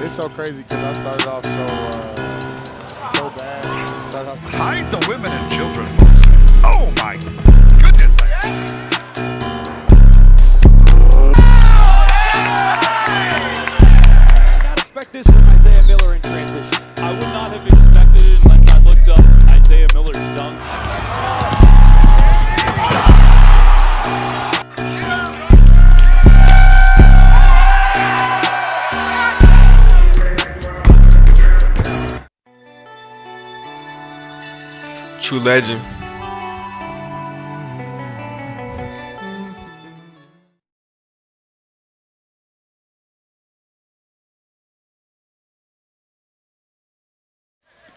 It's so crazy because I started off so bad. Started off Hide the women and children. Oh my goodness. I did not expect this from Isaiah Miller in transition. I would not have expected it unless I looked up Isaiah Miller dunks. True legend.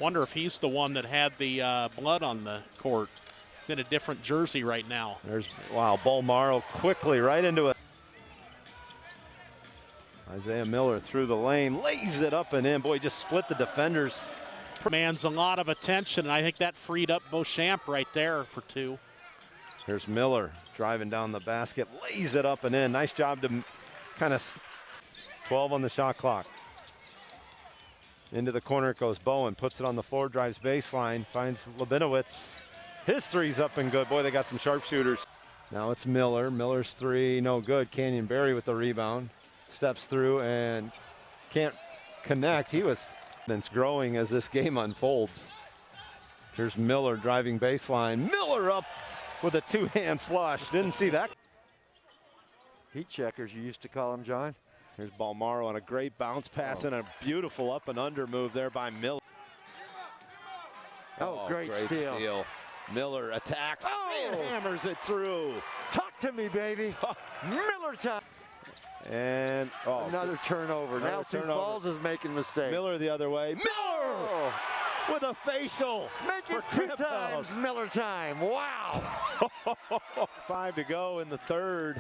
Wonder if he's the one that had the blood on the court. He's in a different jersey right now. There's, wow, Bolmaro quickly right into it. Isaiah Miller through the lane, lays it up and in. Boy, just split the defenders. Commands a lot of attention, and I think that freed up Beauchamp right there for two. Here's Miller driving down the basket, lays it up and in. Nice job to kind of 12 on the shot clock. Into the corner it goes. Bowen puts it on the floor, drives baseline, finds Labinowitz. His three's up and good. Boy, they got some sharpshooters. Now it's Miller. Miller's three, no good. Canyon Berry with the rebound. Steps through and can't connect. He was growing as this game unfolds. Here's Miller driving baseline. Miller up with a two-hand flush. Didn't see that. Heat checkers, you used to call him, John. Here's Bolmaro on a great bounce pass and a beautiful up and under move there by Miller. Oh, great steal. Miller attacks and hammers it through. Talk to me, baby. Miller time. And another turnover. Now Sioux Falls is making mistakes. Miller the other way. Miller with a facial. Make it two times Miller time. Wow. 5 to go in the third.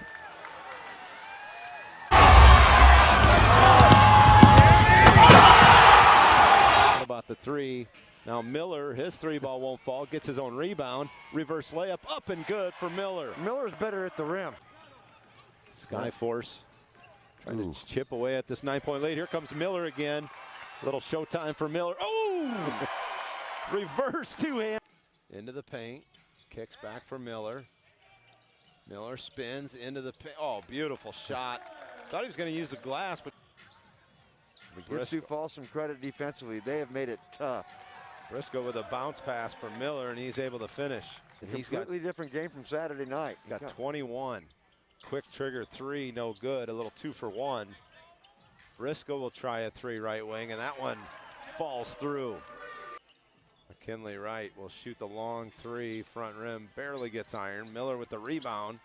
What about the three? Now Miller, his three ball won't fall. Gets his own rebound. Reverse layup up and good for Miller. Miller's better at the rim. Skyforce. Trying to chip away at this 9-point lead. Here comes Miller again. Little showtime for Miller. Oh! Reverse two-hand. Into the paint. Kicks back for Miller. Miller spins into the paint. Oh, beautiful shot. Thought he was going to use the glass, but... Give Sioux Falls some credit defensively. They have made it tough. Briscoe with a bounce pass for Miller, and he's able to finish. And he's got a completely different game from Saturday night. He's got 21. Quick trigger three, no good. A little 2 for 1. Briscoe will try a three right wing, and that one falls through. McKinley Wright will shoot the long three, front rim, barely gets iron. Miller with the rebound,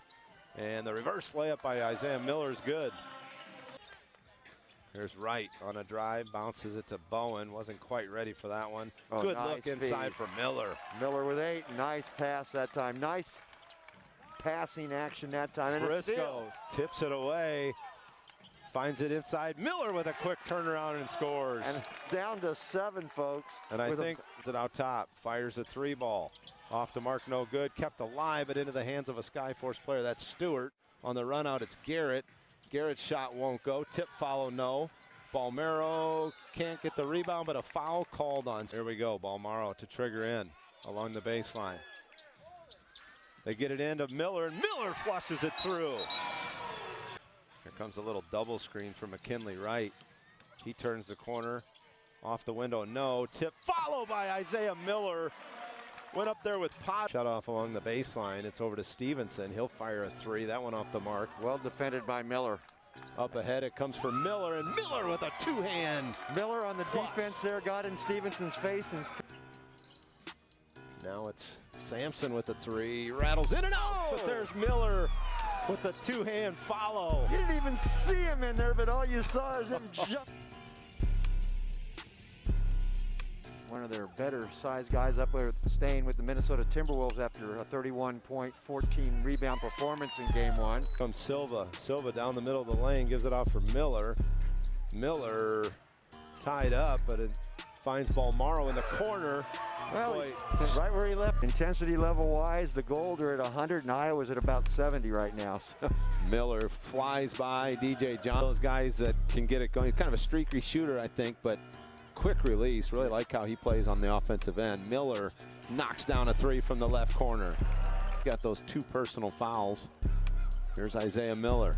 and the reverse layup by Isaiah Miller is good. There's Wright on a drive, bounces it to Bowen. Wasn't quite ready for that one. Good nice look inside for Miller. Miller with 8, nice pass that time. Nice passing action that time. And Briscoe tips it away, finds it inside. Miller with a quick turnaround and scores. And it's down to 7, folks. And I think it out top, fires a 3 ball. Off the mark, no good. Kept alive, but into the hands of a Skyforce player. That's Stewart. On the run out, it's Garrett. Garrett's shot won't go. Tip follow, no. Bolmaro can't get the rebound, but a foul called on. Here we go, Bolmaro to trigger in along the baseline. They get it into Miller, and Miller flushes it through. Here comes a little double screen for McKinley Wright. He turns the corner, off the window, no. Tip followed by Isaiah Miller. Went up there with Pot. Shut off along the baseline. It's over to Stevenson. He'll fire a 3. That one off the mark. Well defended by Miller. Up ahead, it comes for Miller, and Miller with a two-hand. Miller on the defense there, got in Stevenson's face. And now it's Sampson with the 3. Rattles in and out, but there's Miller with the two-hand follow. You didn't even see him in there, but all you saw is him jump. One of their better sized guys up there staying with the Minnesota Timberwolves after a 31-point, 14-rebound performance in game 1. Comes Silva. Silva down the middle of the lane, gives it off for Miller. Miller tied up, but it finds Bolmaro in the corner. Well, he's right where he left. Intensity level-wise, the Gold are at 100, and Iowa's at about 70 right now. So. Miller flies by DJ John. Those guys that can get it going. He's kind of a streaky shooter, I think, but quick release. Really like how he plays on the offensive end. Miller knocks down a three from the left corner. Got those 2 personal fouls. Here's Isaiah Miller.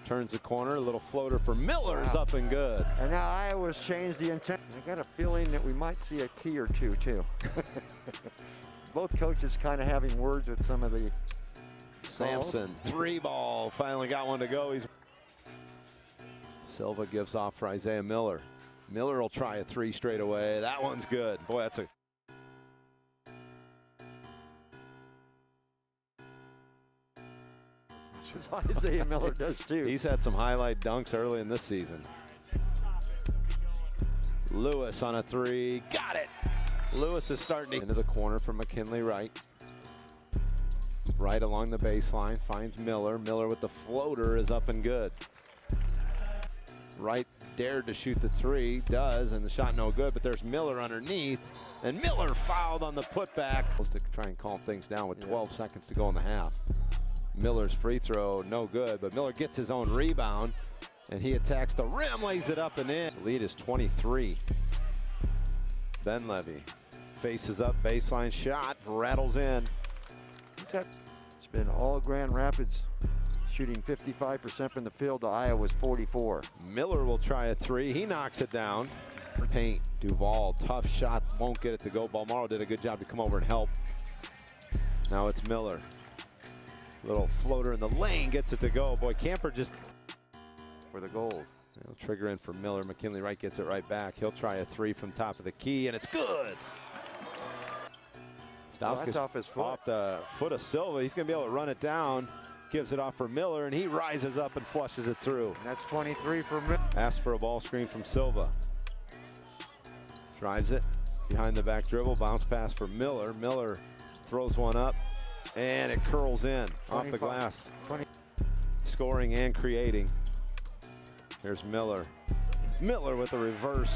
Turns the corner, a little floater for Miller is up and good. And now Iowa's changed the intent. I got a feeling that we might see a key or two, too. Both coaches kind of having words with some of the Sampson, 3 ball, finally got one to go. Silva gives off for Isaiah Miller. Miller will try a 3 straight away. That one's good. Boy, that's a Isaiah Miller does too. He's had some highlight dunks early in this season. Lewis on a 3, got it. Lewis is starting into the corner for McKinley Wright. Right along the baseline, finds Miller. Miller with the floater is up and good. Wright dared to shoot the 3, does, and the shot no good, but there's Miller underneath, and Miller fouled on the putback. To try and calm things down with 12 seconds to go in the half. Miller's free throw, no good, but Miller gets his own rebound, and he attacks the rim, lays it up and in. The lead is 23. Ben Levy faces up, baseline shot, rattles in. It's been all Grand Rapids shooting 55% from the field to Iowa's 44. Miller will try a 3, he knocks it down. Paint, Duval, tough shot, won't get it to go. Balmaro did a good job to come over and help. Now it's Miller. Little floater in the lane, gets it to go. Boy, Camper just For the goal. He'll trigger in for Miller. McKinley Wright gets it right back. He'll try a 3 from top of the key, and it's good. That's off his foot. Off the foot of Silva. He's going to be able to run it down. Gives it off for Miller, and he rises up and flushes it through. And that's 23 for Miller. Asks for a ball screen from Silva. Drives it. Behind the back dribble. Bounce pass for Miller. Miller throws one up, and it curls in off the glass. 20. Scoring and creating. Here's Miller. Miller with a reverse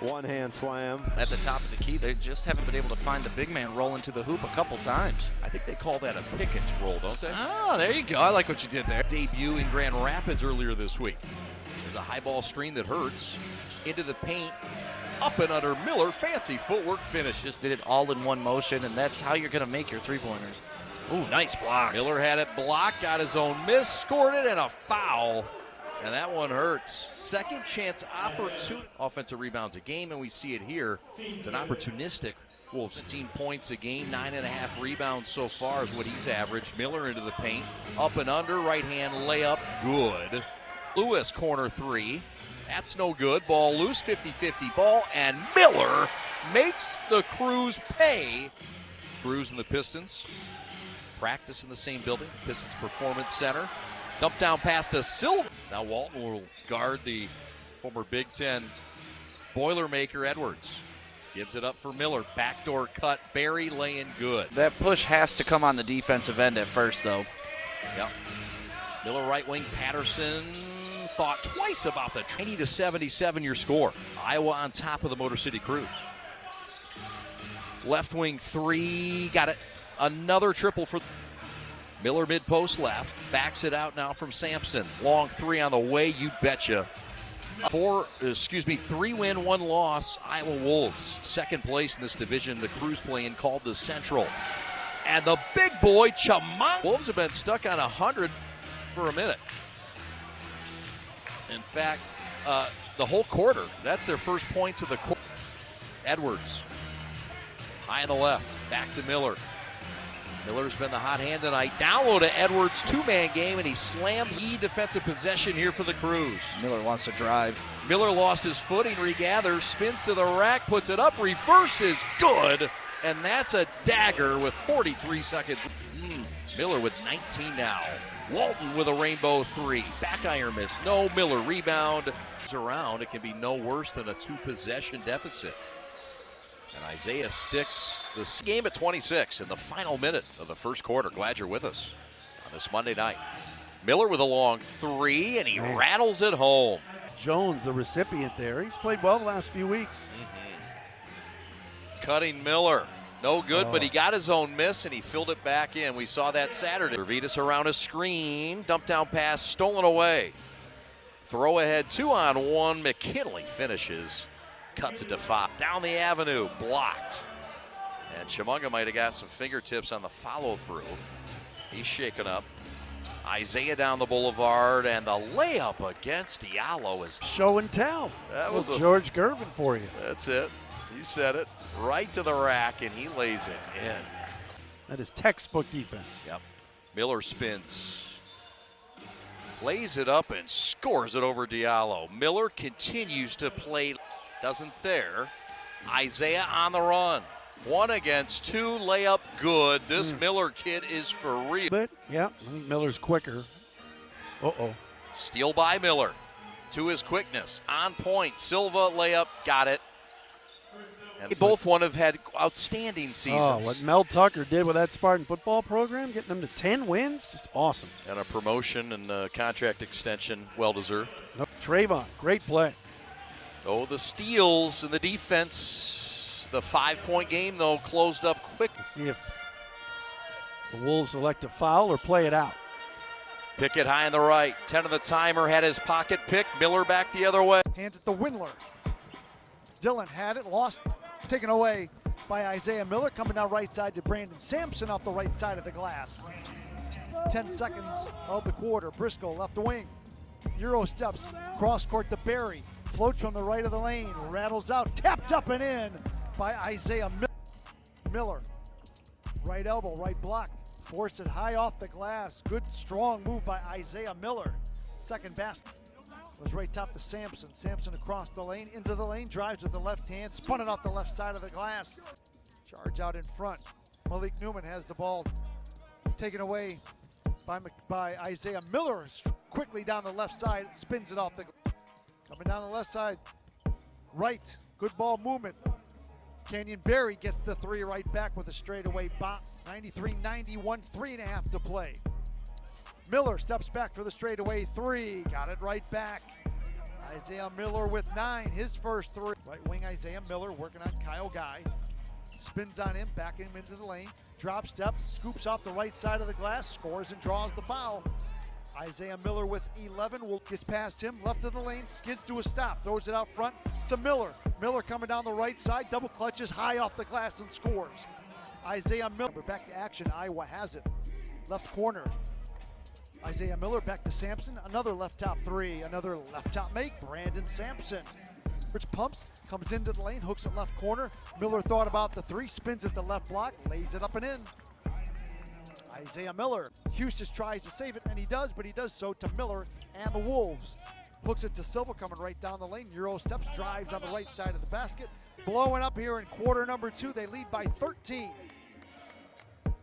one-hand slam. At the top of the key, they just haven't been able to find the big man rolling to the hoop a couple times. I think they call that a pick and roll, don't they? Oh, there you go. I like what you did there. Debut in Grand Rapids earlier this week. There's a high ball screen that hurts. Into the paint. Up and under Miller. Fancy footwork finish. Just did it all in one motion, and that's how you're going to make your three-pointers. Ooh, nice block. Miller had it blocked, got his own miss, scored it, and a foul. And that one hurts. Second chance opportunity. Offensive rebounds a game, and we see it here. It's an opportunistic Wolves. 16 points a game, 9.5 rebounds so far is what he's averaged. Miller into the paint, up and under, right hand layup, good. Lewis corner 3. That's no good. Ball loose, 50-50 ball, and Miller makes the Crews pay. Crews and the Pistons practice in the same building, Pistons Performance Center. Dump down pass to Silva. Now Walton will guard the former Big Ten Boilermaker Edwards. Gives it up for Miller. Backdoor cut. Barry laying good. That push has to come on the defensive end at first, though. Yep. Miller right wing. Patterson thought twice about the 80-77 your score. Iowa on top of the Motor City Crews. Left wing 3. Got it. Another triple for Miller mid-post left, backs it out now from Sampson. Long 3 on the way, you betcha. 3-win, 1-loss, Iowa Wolves. Second place in this division, the Crews playing called the Central. And the big boy, Chamon. Wolves have been stuck on 100 for a minute. In fact, the whole quarter, that's their first points of the quarter. Edwards, high on the left, back to Miller. Miller's been the hot hand tonight. Down low to Edwards, 2-man game, and he slams defensive possession here for the Crews. Miller wants to drive. Miller lost his footing, regathers, spins to the rack, puts it up, reverses, good. And that's a dagger with 43 seconds. Miller with 19 now. Walton with a rainbow 3. Back iron miss, no. Miller rebound. Around, it can be no worse than a 2-possession deficit. And Isaiah sticks this game at 26 in the final minute of the first quarter. Glad you're with us on this Monday night. Miller with a long 3, and he rattles it home. Jones, the recipient there. He's played well the last few weeks. Cutting Miller. No good, but he got his own miss, and he filled it back in. We saw that Saturday. Servetus around a screen. Dump down pass stolen away. Throw ahead, 2-on-1. McKinley finishes, cuts it to 5. Down the avenue, blocked. And Chemungha might have got some fingertips on the follow through. He's shaken up. Isaiah down the boulevard, and the layup against Diallo is Show and tell. That was George Gervin for you. That's it. You said it. Right to the rack, and he lays it in. That is textbook defense. Yep. Miller spins. Lays it up and scores it over Diallo. Miller continues to play. Doesn't there. Isaiah on the run. 1 against 2, layup good. This Miller kid is for real. But, yeah, I think Miller's quicker. Uh-oh. Steal by Miller. To his quickness. On point. Silva layup. Got it. And they both have had outstanding seasons. Oh, what Mel Tucker did with that Spartan football program, getting them to 10 wins, just awesome. And a promotion and a contract extension, well-deserved. Nope. Trayvon, great play. Oh, the steals and the defense. The 5-point game, though, closed up quick. Let's see if the Wolves elect to foul or play it out. Pickett high on the right. 10 of the timer had his pocket picked. Miller back the other way. Hands it to Windler. Dylan had it, lost, taken away by Isaiah Miller. Coming down right side to Brandon Sampson off the right side of the glass. 10 seconds of the quarter. Briscoe left the wing. Euro steps, cross court to Barry. Floats from the right of the lane, rattles out, tapped up and in by Isaiah Miller. Right elbow, right block, forced it high off the glass. Good, strong move by Isaiah Miller. Second basket was right top to Sampson. Sampson across the lane, into the lane, drives with the left hand, spun it off the left side of the glass. Charge out in front. Malik Newman has the ball taken away by Isaiah Miller. Quickly down the left side, spins it off the glass. Coming down the left side, right, good ball movement. Canyon Barry gets the 3 right back with a straightaway bop. 93-91, 3.5 to play. Miller steps back for the straightaway 3, got it right back. Isaiah Miller with 9, his first 3. Right wing Isaiah Miller working on Kyle Guy. Spins on him, back him into the lane. Drop step, scoops off the right side of the glass, scores and draws the foul. Isaiah Miller with 11, gets past him, left of the lane, skids to a stop, throws it out front to Miller. Miller coming down the right side, double clutches high off the glass and scores. Isaiah Miller, back to action, Iowa has it. Left corner, Isaiah Miller back to Sampson, another left top 3, another left top make, Brandon Sampson. Rich pumps, comes into the lane, hooks it left corner. Miller thought about the 3, spins at the left block, lays it up and in. Isaiah Miller, Hustis tries to save it, and he does, but he does so to Miller and the Wolves. Hooks it to Silva, coming right down the lane. Euro steps, drives on the right side of the basket. Blowing up here in quarter number 2. They lead by 13.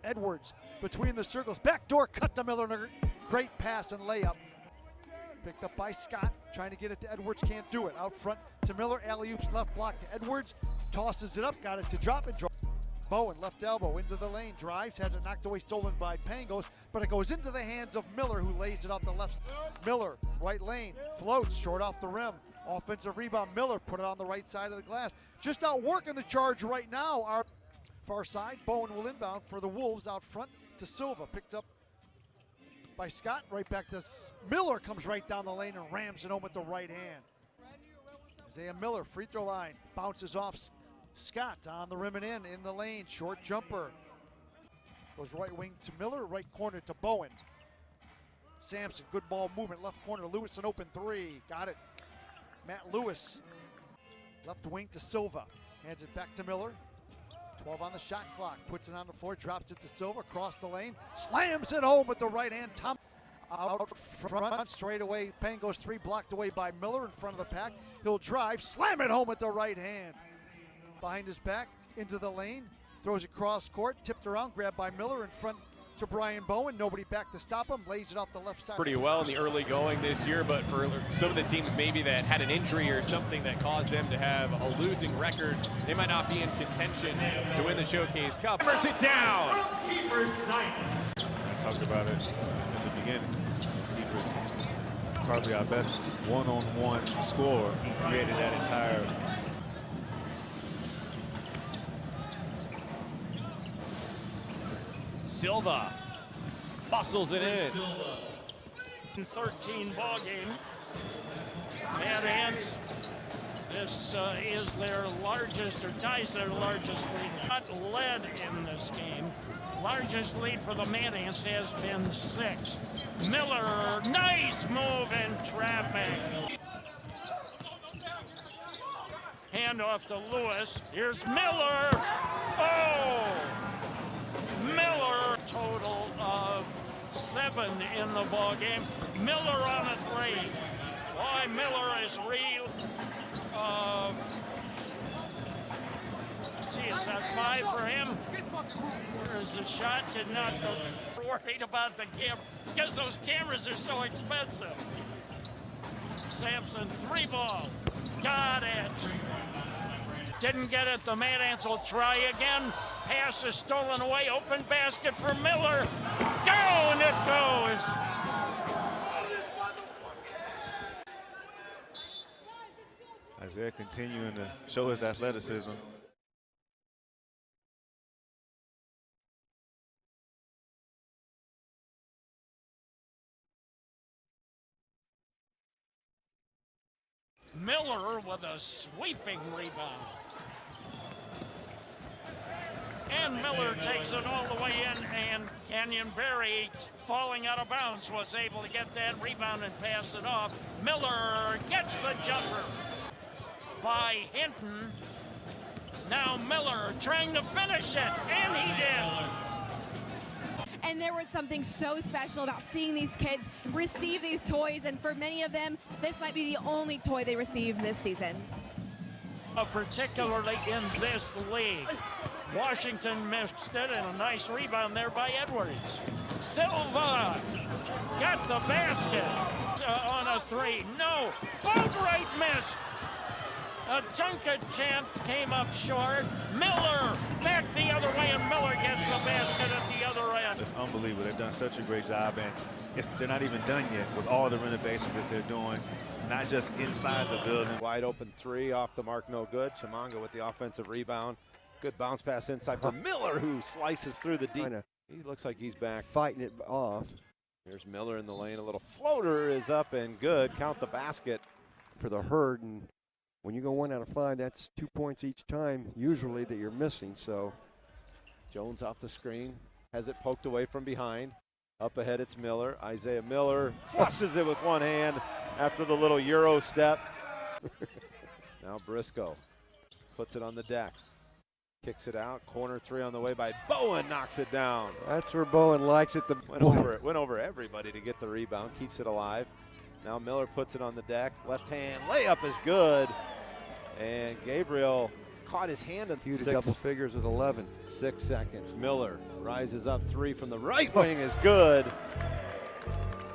Edwards between the circles. Backdoor cut to Miller. Great pass and layup. Picked up by Scott, trying to get it to Edwards, can't do it. Out front to Miller, alley-oops left block to Edwards. Tosses it up, got it to drop and draw. Bowen, left elbow, into the lane, drives, has it knocked away, stolen by Pangos, but it goes into the hands of Miller, who lays it off the left. Miller, right lane, floats, short off the rim. Offensive rebound, Miller put it on the right side of the glass. Just out working the charge right now. Our far side, Bowen will inbound for the Wolves out front to Silva. Picked up by Scott, right back to Miller, comes right down the lane and rams it home with the right hand. Isaiah Miller, free throw line, bounces off Scott on the rim and in the lane, short jumper. Goes right wing to Miller, right corner to Bowen. Sampson, good ball movement, left corner, Lewis, an open 3, got it. Matt Lewis, left wing to Silva, hands it back to Miller. 12 on the shot clock, puts it on the floor, drops it to Silva, across the lane, slams it home with the right hand. Tom out front, straight away, Pangos 3, blocked away by Miller in front of the pack. He'll drive, slam it home with the right hand. Behind his back, into the lane, throws it cross court, tipped around, grabbed by Miller in front to Brian Bowen. Nobody back to stop him, lays it off the left side. Pretty well in the early going this year, but for some of the teams maybe that had an injury or something that caused them to have a losing record, they might not be in contention to win the Showcase Cup. First it down! I talked about it in the beginning. He was probably our best one-on-one scorer. He created that entire Silva muscles it in. 13 ball game. Mad Ants. This is their largest, or ties their largest lead. Not led in this game. Largest lead for the Mad Ants has been 6. Miller, nice move in traffic. Handoff to Lewis. Here's Miller. Oh! Miller, total of 7 in the ball game. Miller on a 3. Boy, Miller is real. Is that 5 for him? There's a shot, did not go. Worried about the camera because those cameras are so expensive. Sampson, 3 ball. Got it. Didn't get it. The Mad Ants will try again. Pass is stolen away. Open basket for Miller. Down it goes. Isaiah continuing to show his athleticism. Miller with a sweeping rebound. And Miller takes it all the way in, and Canyon Berry, falling out of bounds, was able to get that rebound and pass it off. Miller gets the jumper by Hinton. Now Miller trying to finish it, and he did. And there was something so special about seeing these kids receive these toys, and for many of them, this might be the only toy they receive this season. Particularly in this league. Washington missed it, and a nice rebound there by Edwards. Silva got the basket on a 3. No, Boatwright missed. A Duncan champ came up short. Miller back the other way, and Miller gets the basket at the other end. It's unbelievable. They've done such a great job, and they're not even done yet with all the renovations that they're doing, not just inside the building. Wide open 3 off the mark, no good. Chimanga with the offensive rebound. Good bounce pass inside for Miller, who slices through the deep. He looks like he's back. Fighting it off. There's Miller in the lane. A little floater is up and good. Count the basket. For the Herd, and when you go 1 out of 5, that's 2 points each time, usually, that you're missing. So Jones off the screen, has it poked away from behind. Up ahead, it's Miller. Isaiah Miller flushes it with one hand after the little Euro step. Now Briscoe puts it on the deck. Kicks it out. Corner 3 on the way by Bowen. Knocks it down. That's where Bowen likes it. Went over everybody to get the rebound. Keeps it alive. Now Miller puts it on the deck. Left hand layup is good. And Gabriel caught his hand in Few to double figures with 11. 6 seconds. Miller rises up 3 from the right wing is good.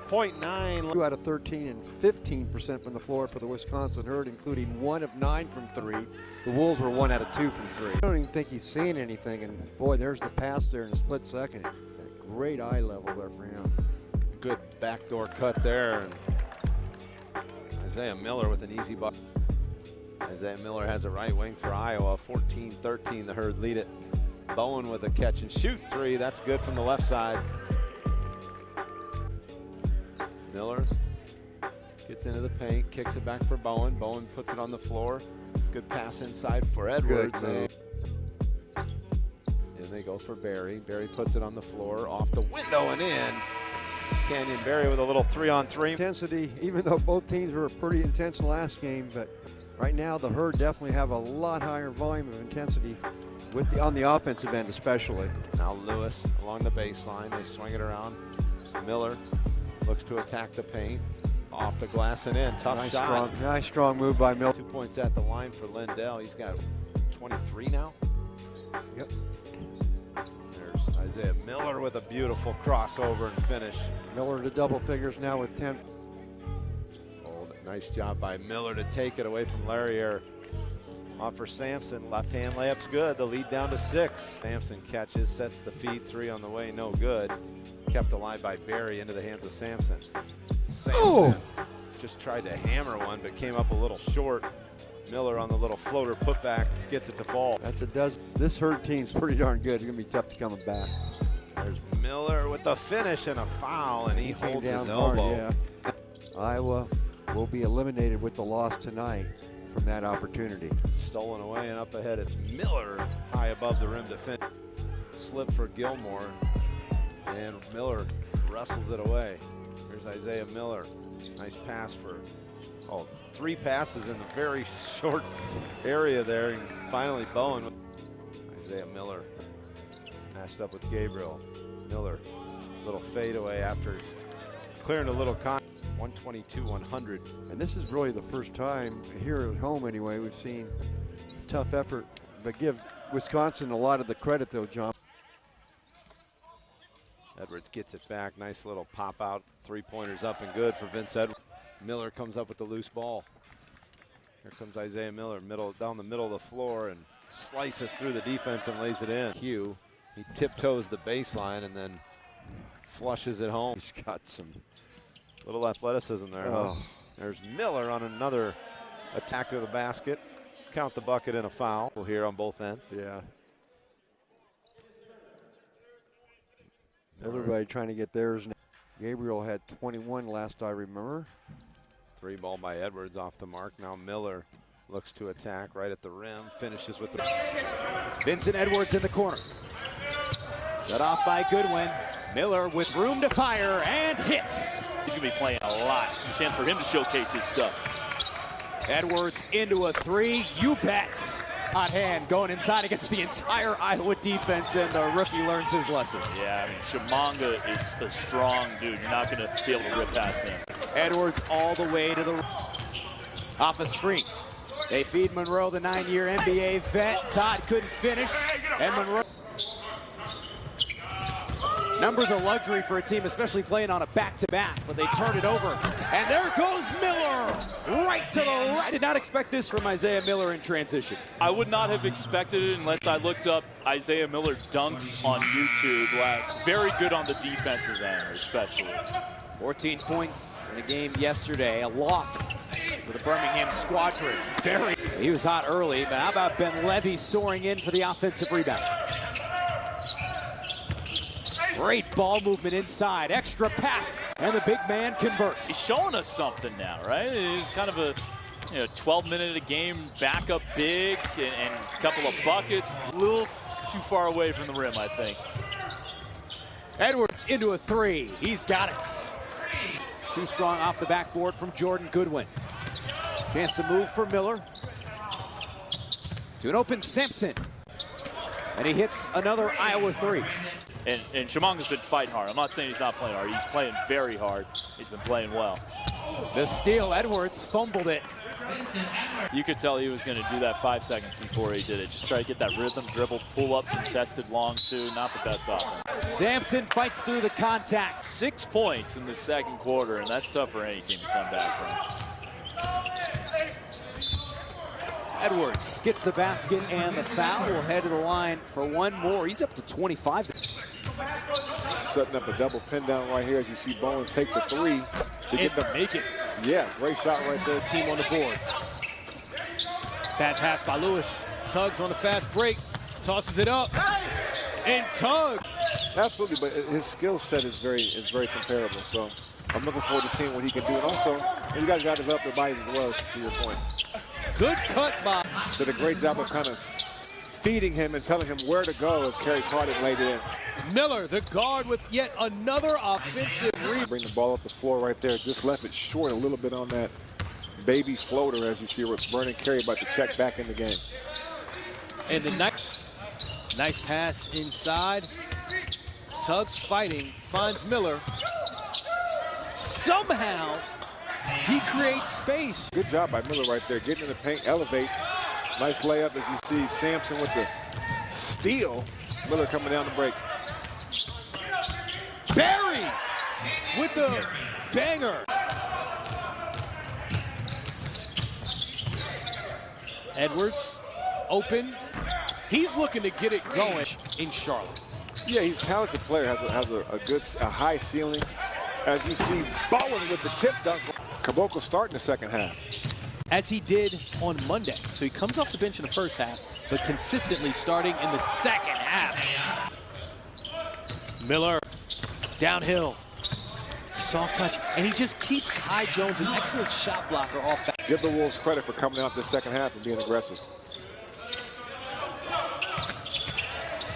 0.9. 2 out of 13 and 15% from the floor for the Wisconsin Herd, including 1 of 9 from 3. The Wolves were 1 out of 2 from 3. I don't even think he's seeing anything, and boy, there's the pass there in a split second. Great eye level there for him. Good backdoor cut there. And Isaiah Miller with an easy bucket. Isaiah Miller has a right wing for Iowa. 14-13, the Herd lead it. Bowen with a catch and shoot 3. That's good from the left side. Miller gets into the paint, kicks it back for Bowen. Bowen puts it on the floor. Good pass inside for Edwards. And they go for Berry. Berry puts it on the floor, off the window and in. Canyon Berry with a little 3-on-3. Intensity, even though both teams were pretty intense last game, but right now the Herd definitely have a lot higher volume of intensity on the offensive end especially. Now Lewis along the baseline. They swing it around. Miller looks to attack the paint. Off the glass and in. Tough shot. Nice strong move by Miller. 2 points at the line for Lindell. He's got 23 now. Yep. There's Isaiah Miller with a beautiful crossover and finish. Miller to double figures now with 10. Oh, nice job by Miller to take it away from Larrier. Off for Sampson. Left hand layup's good. The lead down to 6. Sampson catches, sets the feed 3 on the way. No good. Kept alive by Berry into the hands of Sampson. Sampson just tried to hammer one, but came up a little short. Miller on the little floater putback gets it to fall. That's a dozen. This Herd team's pretty darn good. It's going to be tough to come back. There's Miller with the finish and a foul, and he holds his elbow. Hard, yeah. Iowa will be eliminated with the loss tonight from that opportunity. Stolen away and up ahead, it's Miller high above the rim to finish. Slip for Gilmore, and Miller wrestles it away. Here's Isaiah Miller. Nice pass for, 3 passes in the very short area there, and finally Bowen. Isaiah Miller matched up with Gabriel. Miller, little fadeaway after clearing a little 122-100. And this is really the first time here at home anyway we've seen tough effort, but give Wisconsin a lot of the credit though, John. Edwards gets it back. Nice little pop out. 3-pointers up and good for Vince Edwards. Miller comes up with the loose ball. Here comes Isaiah Miller, down the middle of the floor, and slices through the defense and lays it in. Hugh, he tiptoes the baseline and then flushes it home. He's got some little athleticism there. Oh. There's Miller on another attack of the basket. Count the bucket and a foul here on both ends. Yeah. Everybody trying to get theirs now. Gabriel had 21 last I remember. 3 ball by Edwards off the mark. Now Miller looks to attack right at the rim. Finishes with the... Vincent Edwards in the corner. Shut off by Goodwin. Miller with room to fire and hits. He's going to be playing a lot. A chance for him to showcase his stuff. Edwards into a 3. You bet. Hot hand going inside against the entire Iowa defense, and the rookie learns his lesson. Yeah, I mean, Shamonga is a strong dude. You're not going to be able to rip past him. Edwards all the way to the off a screen. They feed Monroe, the 9-year NBA vet. Todd couldn't finish, and Monroe. Numbers are luxury for a team, especially playing on a back-to-back, but they turn it over. And there goes Miller, right to the right. I did not expect this from Isaiah Miller in transition. I would not have expected it unless I looked up Isaiah Miller dunks on YouTube. Very good on the defensive end, especially. 14 points in the game yesterday, a loss to the Birmingham Squadron. Barry, he was hot early, but how about Ben Levy soaring in for the offensive rebound? Great ball movement inside, extra pass, and the big man converts. He's showing us something now, right? He's kind of a 12-minute-a-game backup big and a couple of buckets. A little too far away from the rim, I think. Edwards into a 3. He's got it. Too strong off the backboard from Jordan Goodwin. Chance to move for Miller. To an open Sampson. And he hits another Iowa 3. And Shamonga's been fighting hard. I'm not saying he's not playing hard. He's playing very hard. He's been playing well. The steal, Edwards fumbled it. You could tell he was going to do that 5 seconds before he did it. Just try to get that rhythm, dribble, pull up, contested long two. Not the best offense. Sampson fights through the contact. 6 points in the second quarter, and that's tough for any team to come back from. Edwards gets the basket and the foul. Will head to the line for one more. He's up to 25. Setting up a double pin down right here as you see Bowen take the 3 to get the make it. Yeah, great shot right there. Team on the board. Bad pass by Lewis. Tugs on the fast break. Tosses it up. And Tug. Absolutely, but his skill set is very comparable. So I'm looking forward to seeing what he can do. And also, you guys got to develop their bodies as well, to your point. Good cut by. Did a great job of kind of feeding him and telling him where to go as Kerry Carter laid it in. Miller, the guard, with yet another offensive rebound. Bring the ball up the floor right there. Just left it short a little bit on that baby floater, as you see with Vernon Carey about to check back in the game. And the nice pass inside. Tugs fighting, finds Miller. Somehow, he creates space. Good job by Miller right there. Getting in the paint, elevates. Nice layup as you see Sampson with the steal. Miller coming down the break. Barry with the banger. Edwards open. He's looking to get it going in Charlotte. Yeah, he's a talented player, has a high ceiling. As you see Bowen with the tip dunk. Caboclo starting the second half. As he did on Monday. So he comes off the bench in the first half, but consistently starting in the second half. Miller downhill. soft touch, and he just keeps Kai Jones, an excellent shot blocker, off back. Give the Wolves credit for coming out the second half and being aggressive.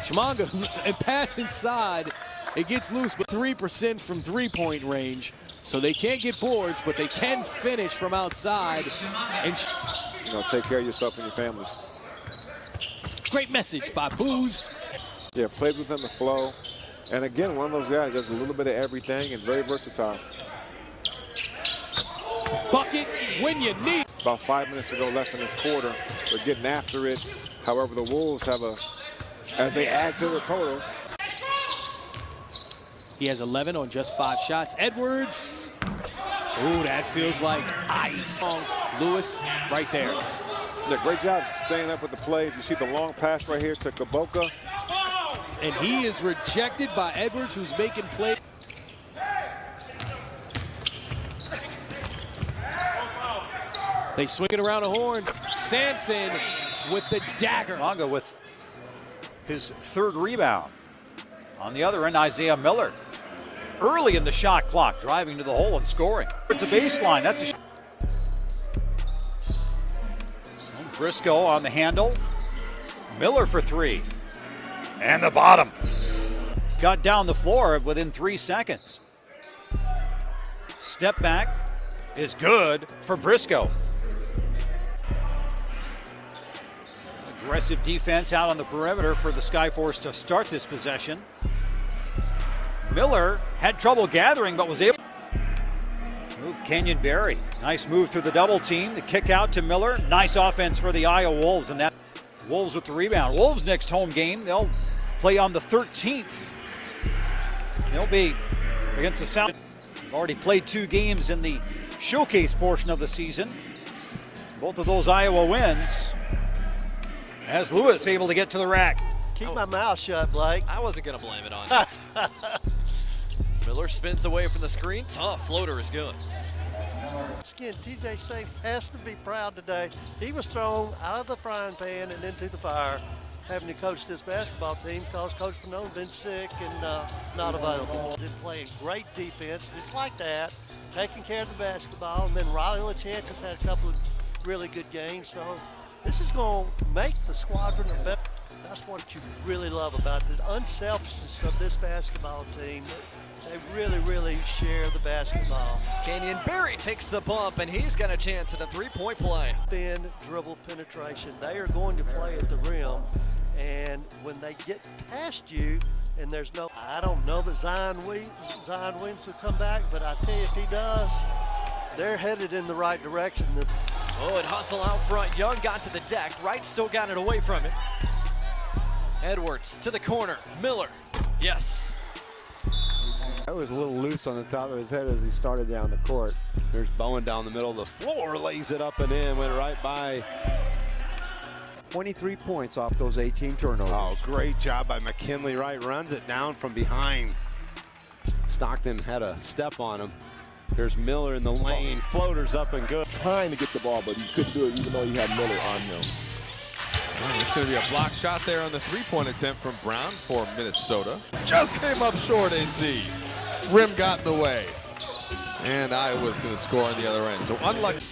Chimanga, a pass inside. It gets loose, but 3% from three-point range. So they can't get boards, but they can finish from outside. And take care of yourself and your families. Great message by Booz. Yeah, plays within the flow. And again, one of those guys does a little bit of everything and very versatile. Bucket when you need. About 5 minutes to go left in this quarter. They're getting after it. However, the Wolves have as they add to the total. He has 11 on just 5 shots. Edwards. Ooh, that feels like ice. Lewis right there. Yeah, great job staying up with the plays. You see the long pass right here to Kaboka. And he is rejected by Edwards, who's making plays. They swing it around a horn. Sampson with the dagger. Chimanga with his 3rd rebound. On the other end, Isaiah Miller. Early in the shot clock, driving to the hole and scoring. It's a baseline. That's a Briscoe on the handle. Miller for 3. And the bottom. Got down the floor within 3 seconds. Step back is good for Briscoe. Aggressive defense out on the perimeter for the Skyforce to start this possession. Miller had trouble gathering, but was able. Move Kenyon Berry. Nice move through the double team. The kick out to Miller. Nice offense for the Iowa Wolves, and that Wolves with the rebound. Wolves next home game. They'll play on the 13th. They'll be against the South. Already played 2 games in the showcase portion of the season. Both of those Iowa wins. As Lewis able to get to the rack. Keep my mouth shut, Blake. I wasn't going to blame it on you. Miller spins away from the screen. Tough floater is good. Again, TJ Safe has to be proud today. He was thrown out of the frying pan and into the fire, having to coach this basketball team because Coach Panone's been sick and not available. Just playing great defense, just like that, taking care of the basketball, and then Riley LaChance has had a couple of really good games. So this is going to make the squadron a better. That's what you really love about the unselfishness of this basketball team. They really, really share the basketball. Kenyon Berry takes the bump, and he's got a chance at a 3-point play. Thin dribble penetration. They are going to play at the rim, and when they get past you, and there's no, I don't know that Zion Williams will come back, but I tell you, if he does, they're headed in the right direction. Oh, and hustle out front. Young got to the deck. Wright still got it away from it. Edwards to the corner. Miller. Yes. That was a little loose on the top of his head as he started down the court. There's Bowen down the middle of the floor, lays it up and in, went right by. 23 points off those 18 turnovers. Oh, great job by McKinley. Wright runs it down from behind. Stockton had a step on him. There's Miller in the lane, floaters up and good. Trying to get the ball, but he couldn't do it even though he had Miller on him. It's going to be a block shot there on the 3-point attempt from Brown for Minnesota. Just came up short, AC. Rim got in the way. And Iowa's going to score on the other end. So unlucky.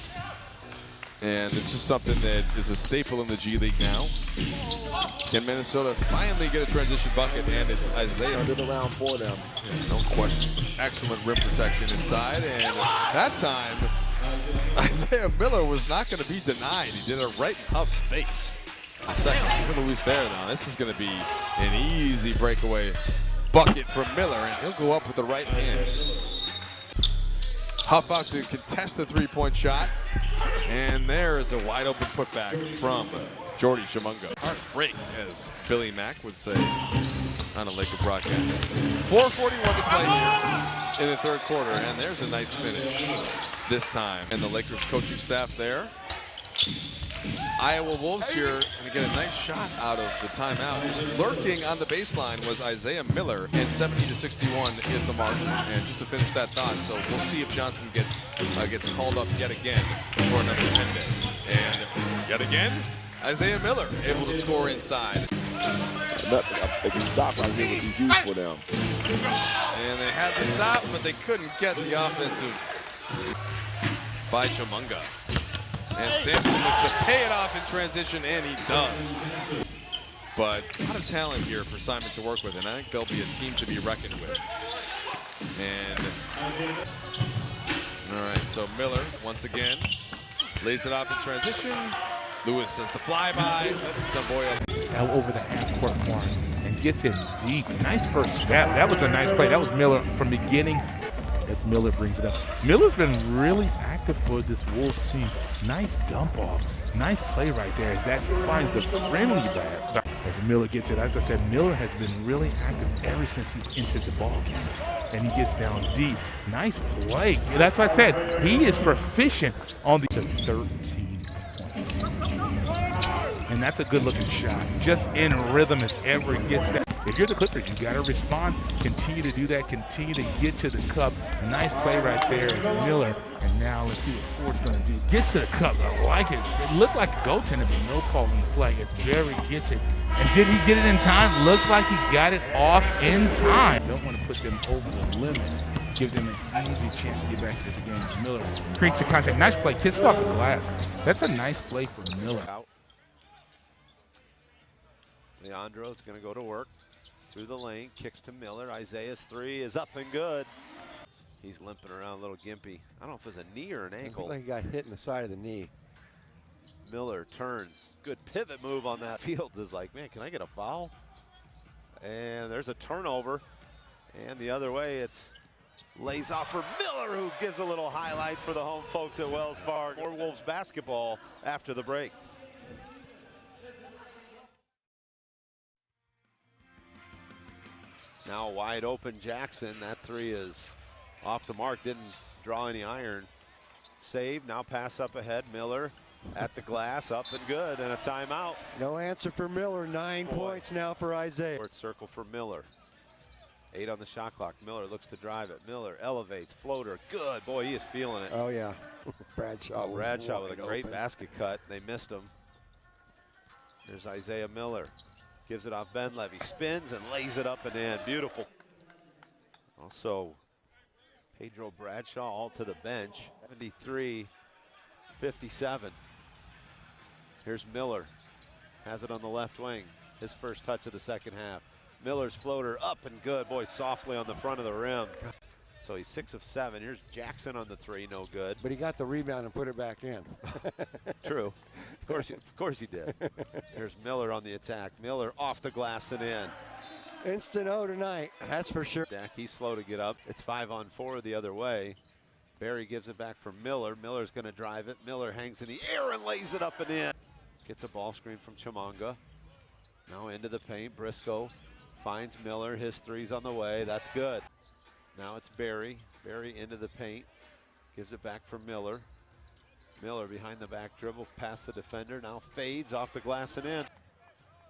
And it's just something that is a staple in the G League now. Can Minnesota finally get a transition bucket? And it's Isaiah. Turned it around for them. Yeah, no questions. Excellent rim protection inside. And that time, Isaiah Miller was not going to be denied. He did it right in Huff's face. A second, he's going to lose there now. This is going to be an easy breakaway bucket for Miller, and he'll go up with the right hand. Huff out to contest the 3-point shot, and there is a wide open putback from Jordy Chimanga. Heartbreak, as Billy Mack would say on a Laker broadcast. 4:41 to play here in the 3rd quarter, and there's a nice finish this time. And the Lakers coaching staff there. Iowa Wolves here going to get a nice shot out of the timeout. Just lurking on the baseline was Isaiah Miller, and 70-61 is the margin. And just to finish that thought, so we'll see if Johnson gets called up yet again for another 10-day. And yet again, Isaiah Miller able to score inside. A stop right here would be huge for them. And they had to stop, but they couldn't get the offensive by Chimanga. And Sampson looks to pay it off in transition, and he does. But a lot of talent here for Simon to work with, and I think they'll be a team to be reckoned with. And all right, so Miller once again lays it off in transition. Lewis does the flyby. That's the boy up. Now over the half-court mark and gets it deep. Nice first step. That was a nice play. That was Miller from the beginning. As Miller brings it up. Miller's been really active for this Wolves team. Nice dump off. Nice play right there. That finds the friendly bag. As Miller gets it, as I said, Miller has been really active ever since he's entered the ball game. And he gets down deep. Nice play. That's what I said. He is proficient on the 13 points. And that's a good-looking shot. Just in rhythm as ever it gets that. If you're the Clippers, you got to respond. Continue to do that. Continue to get to the cup. Nice play right there, Miller. And now let's see what Ford's going to do. Gets to the cup. I like it. It looked like a goaltender, but no call on the play as Barry gets it. And did he get it in time? Looks like he got it off in time. Don't want to put them over the limit. Give them an easy chance to get back to the game. Miller creates the contact. Nice play. Kicks it off the glass. That's a nice play for Miller. Leandro's going to go to work. Through the lane, kicks to Miller. Isaiah's three is up and good. He's limping around a little gimpy. I don't know if it's a knee or an ankle. I think he got hit in the side of the knee. Miller turns. Good pivot move on that. Fields is like, man, can I get a foul? And there's a turnover. And the other way, it's lays off for Miller, who gives a little highlight for the home folks at Wells Fargo. More Wolves basketball after the break. Now wide open Jackson. That three is off the mark. Didn't draw any iron. Save. Now pass up ahead. Miller at the glass. Up and good. And a timeout. No answer for Miller. 9 points now for Isaiah. Short circle for Miller. 8 on the shot clock. Miller looks to drive it. Miller elevates. Floater. Good. Boy, he is feeling it. Oh, yeah. Bradshaw with a great basket cut. They missed him. There's Isaiah Miller. Gives it off Ben Levy, spins and lays it up and in. Beautiful. Also, Pedro Bradshaw all to the bench. 73-57. Here's Miller. Has it on the left wing. His first touch of the second half. Miller's floater up and good. Boy, softly on the front of the rim. So he's 6 of 7. Here's Jackson on the three, no good. But he got the rebound and put it back in. True. Of course he did. Here's Miller on the attack. Miller off the glass and in. Instant O tonight, that's for sure. He's slow to get up. It's 5-on-4 the other way. Barry gives it back for Miller. Miller's going to drive it. Miller hangs in the air and lays it up and in. Gets a ball screen from Chimanga. Now into the paint. Briscoe finds Miller. His three's on the way. That's good. Now it's Barry. Barry into the paint. Gives it back for Miller. Miller behind the back dribble past the defender. Now fades off the glass and in.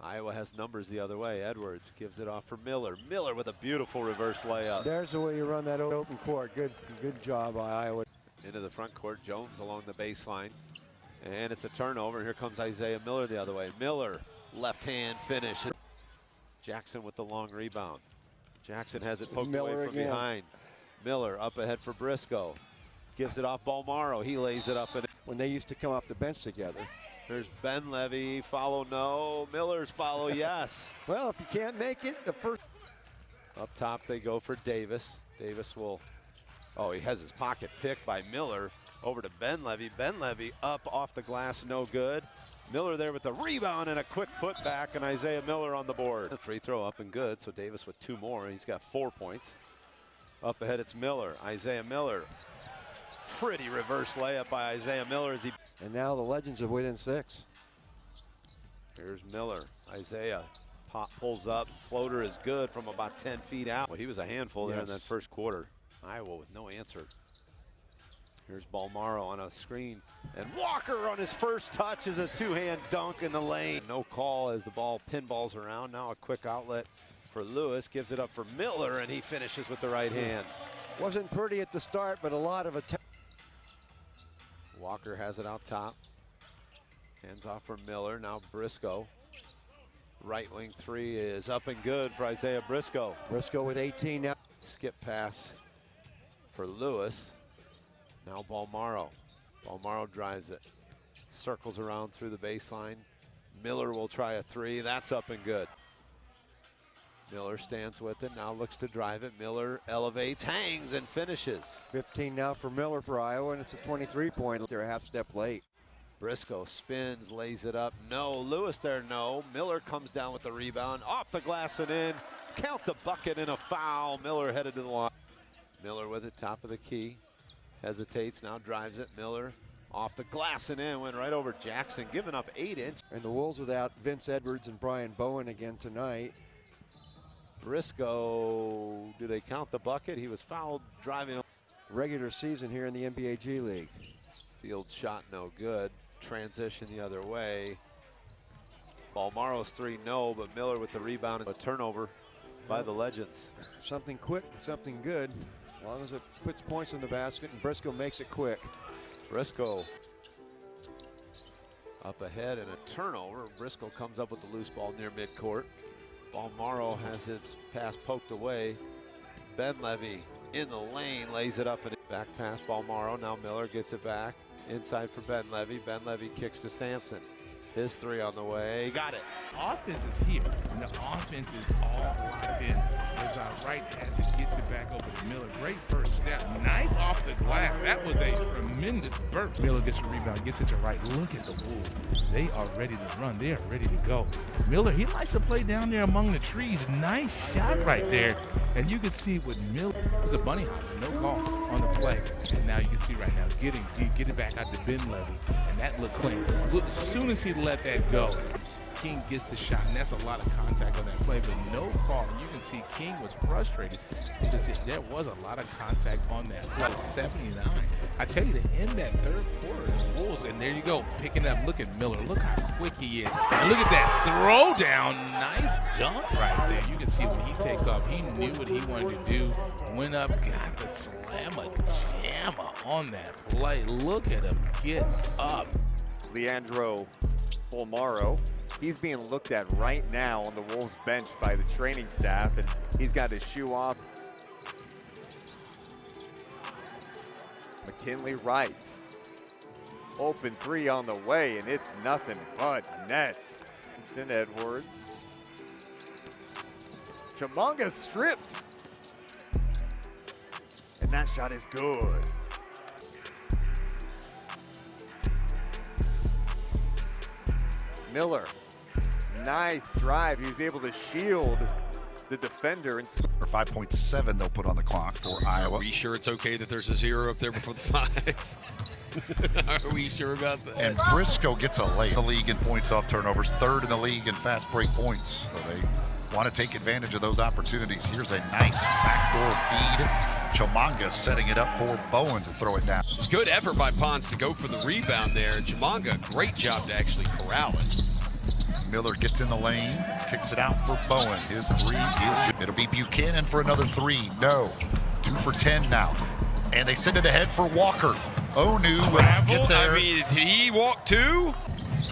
Iowa has numbers the other way. Edwards gives it off for Miller. Miller with a beautiful reverse layup. There's the way you run that open court. Good job by Iowa. Into the front court. Jones along the baseline. And it's a turnover. Here comes Isaiah Miller the other way. Miller, left hand finish. Jackson with the long rebound. Jackson has it poked away from behind. Miller up ahead for Briscoe. Gives it off Balmaro. He lays it up. And when they used to come off the bench together. There's Ben Levy. Follow no. Miller's follow yes. Well, if you can't make it, the first. Up top they go for Davis. Davis will. Oh, he has his pocket picked by Miller. Over to Ben Levy. Ben Levy up off the glass. No good. Miller there with the rebound and a quick putback, and Isaiah Miller on the board. Free throw up and good, so Davis with 2 more. He's got 4 points. Up ahead, it's Miller. Isaiah Miller. Pretty reverse layup by Isaiah Miller. And now the Legends are within 6. Here's Miller. Isaiah pulls up. Floater is good from about 10 feet out. Well, he was a handful there in that first quarter. Iowa with no answer. Here's Balmaro on a screen, and Walker on his first touch is a 2-hand dunk in the lane. No call as the ball pinballs around. Now a quick outlet for Lewis, gives it up for Miller, and he finishes with the right hand. Wasn't pretty at the start, but a lot of attack. Walker has it out top. Hands off for Miller. Now Briscoe. Right wing three is up and good for Isaiah Briscoe. Briscoe with 18 now. Skip pass for Lewis. Now Balmaro. Balmaro drives it. Circles around through the baseline. Miller will try a three. That's up and good. Miller stands with it. Now looks to drive it. Miller elevates, hangs, and finishes. 15 now for Miller for Iowa, and it's a 23-point. They're a half step late. Briscoe spins, lays it up. No. Lewis there, no. Miller comes down with the rebound. Off the glass and in. Count the bucket and a foul. Miller headed to the line. Miller with it, top of the key. Hesitates, now drives it. Miller off the glass and in. Went right over Jackson, giving up 8 inches. And the Wolves without Vince Edwards and Brian Bowen again tonight. Briscoe, do they count the bucket? He was fouled driving. Regular season here in the NBA G League. Field shot no good. Transition the other way. Balmaro's three, no, but Miller with the rebound and a turnover by the Legends. Something quick, something good, as long as it puts points in the basket, and Briscoe makes it quick. Briscoe up ahead and a turnover. Briscoe comes up with the loose ball near midcourt. Balmaro has his pass poked away. Ben Levy in the lane, lays it up and back pass Balmaro. Now Miller gets it back. Inside for Ben Levy. Ben Levy kicks to Sampson. His three on the way. Got it. Offense is here, and the offense is all locked in. As Wright has to get it back over to Miller. Great first step. Nice off the glass. That was a tremendous burst. Miller gets a rebound, gets it to Wright. Look at the Wolves. They are ready to run. They are ready to go. Miller, he likes to play down there among the trees. Nice shot right there. And you can see with Miller, it's a bunny hop, no call on the play. And now you can see right now, get it back out to Ben Levy. And that looked clean. As soon as he let that go, King gets the shot, and that's a lot of contact on that play, but no call. And you can see King was frustrated because there was a lot of contact on that play. 79. I tell you, to end that third quarter, the Wolves, and there you go, picking up. Look at Miller. Look how quick he is. And look at that throw down. Nice dunk right there. You can see when he takes off, he knew what he wanted to do. Went up, got the slammer on that play. Look at him get up. Leandro Balmaro. He's being looked at right now on the Wolves bench by the training staff, and he's got his shoe off. McKinley Wright. Open three on the way, and it's nothing but net. It's in Edwards. Chimanga stripped. And that shot is good. Miller, nice drive. He was able to shield the defender. And 5.7 they'll put on the clock for Iowa. Are we sure it's okay that there's a 0 up there before the 5? Are we sure about that? And Briscoe gets a late. The league in points off turnovers, 3rd in the league in fast break points. So they want to take advantage of those opportunities. Here's a nice backdoor feed. Chimanga setting it up for Bowen to throw it down. Good effort by Pons to go for the rebound there. Chimanga, great job to actually corral it. Miller gets in the lane, kicks it out for Bowen. His three is good. It'll be Buchanan for another three. No. 2 for 10 now. And they send it ahead for Walker. Onu will get there. I mean, did he walk too?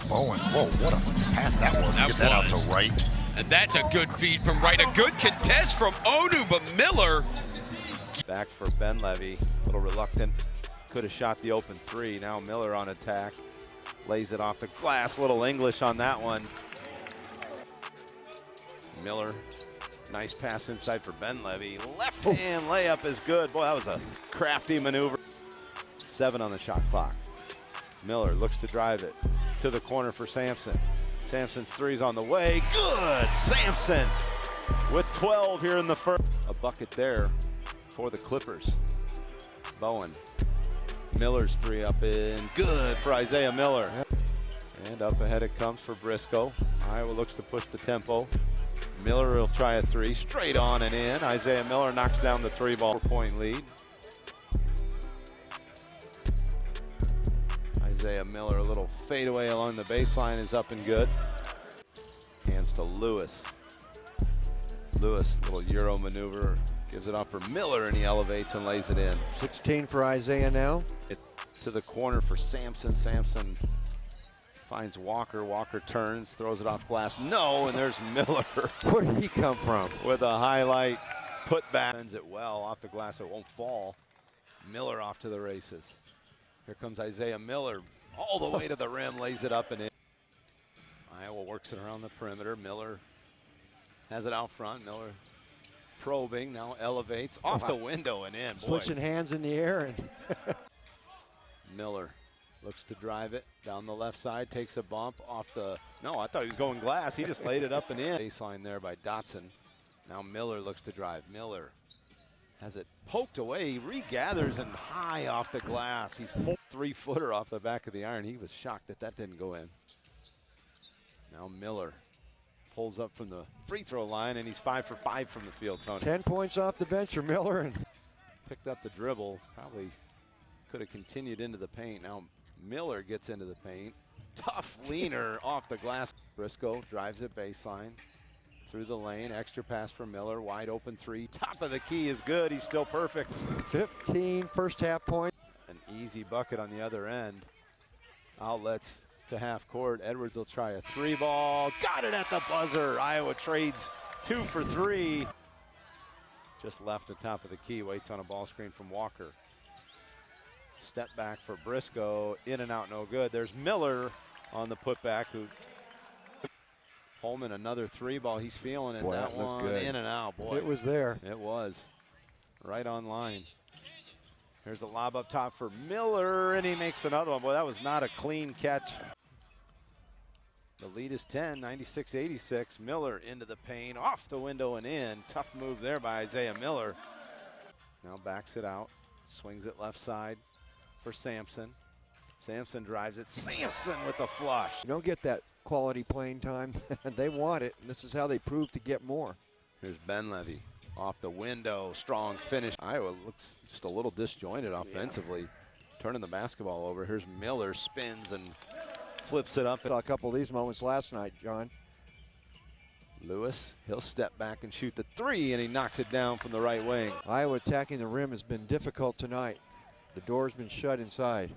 Bowen, whoa, what a pass that was. Get that out to Wright. And that's a good feed from Wright. A good contest from Onu, but Miller. Back for Ben Levy, a little reluctant. Could have shot the open three. Now Miller on attack. Lays it off the glass. Little English on that one. Miller, nice pass inside for Ben Levy. Left hand layup is good. Boy, that was a crafty maneuver. 7 on the shot clock. Miller looks to drive it to the corner for Sampson. Sampson's three's on the way. Good. Sampson with 12 here in the first. A bucket there for the Clippers. Bowen. Miller's three up in. Good for Isaiah Miller. And up ahead it comes for Briscoe. Iowa looks to push the tempo. Miller will try a three. Straight on and in. Isaiah Miller knocks down the 3-ball 4-point lead. Isaiah Miller, a little fadeaway along the baseline, is up and good. Hands to Lewis. Lewis, little Euro maneuver, gives it off for Miller, and he elevates and lays it in. 16 for Isaiah now. It to the corner for Sampson. Sampson Finds Walker. Walker turns, throws it off glass. No, and there's Miller. Where did he come from? With a highlight put back. Sends it well off the glass. It won't fall. Miller off to the races. Here comes Isaiah Miller. All the way to the rim. Lays it up and in. Iowa works it around the perimeter. Miller has it out front. Miller probing. Now elevates. Off the window and in. Boy. Switching hands in the air. And Miller looks to drive it down the left side, takes a bump off the, no, I thought he was going glass. He just laid it up and in. Baseline there by Dotson. Now Miller looks to drive. Miller has it poked away. He regathers and high off the glass. He's 3-footer off the back of the iron. He was shocked that that didn't go in. Now Miller pulls up from the free throw line, and he's 5 for 5 from the field, Tony. 10 points off the bench for Miller. And picked up the dribble. Probably could have continued into the paint. Now Miller gets into the paint. Tough leaner off the glass. Briscoe drives it baseline. Through the lane. Extra pass for Miller. Wide open three. Top of the key is good. He's still perfect. 15 first half points. An easy bucket on the other end. Outlets to half court. Edwards will try a 3-ball. Got it at the buzzer. Iowa trades 2 for 3. Just left the top of the key. Waits on a ball screen from Walker. Step back for Briscoe. In and out, no good. There's Miller on the putback. Who Holman, another 3-ball. He's feeling it. Boy, that one good. In and out. Boy, it was there. It was. Right on line. Here's a lob up top for Miller, and he makes another one. Boy, that was not a clean catch. The lead is 10, 96-86. Miller into the paint, off the window and in. Tough move there by Isaiah Miller. Now backs it out, swings it left side for Sampson. Sampson drives it. Sampson with the flush. You don't get that quality playing time. They want it, and this is how they prove to get more. Here's Benlevy off the window. Strong finish. Iowa looks just a little disjointed offensively. Turning the basketball over. Here's Miller, spins and flips it up. Saw a couple of these moments last night, John. Lewis, he'll step back and shoot the 3, and he knocks it down from the right wing. Iowa attacking the rim has been difficult tonight. The door's been shut inside.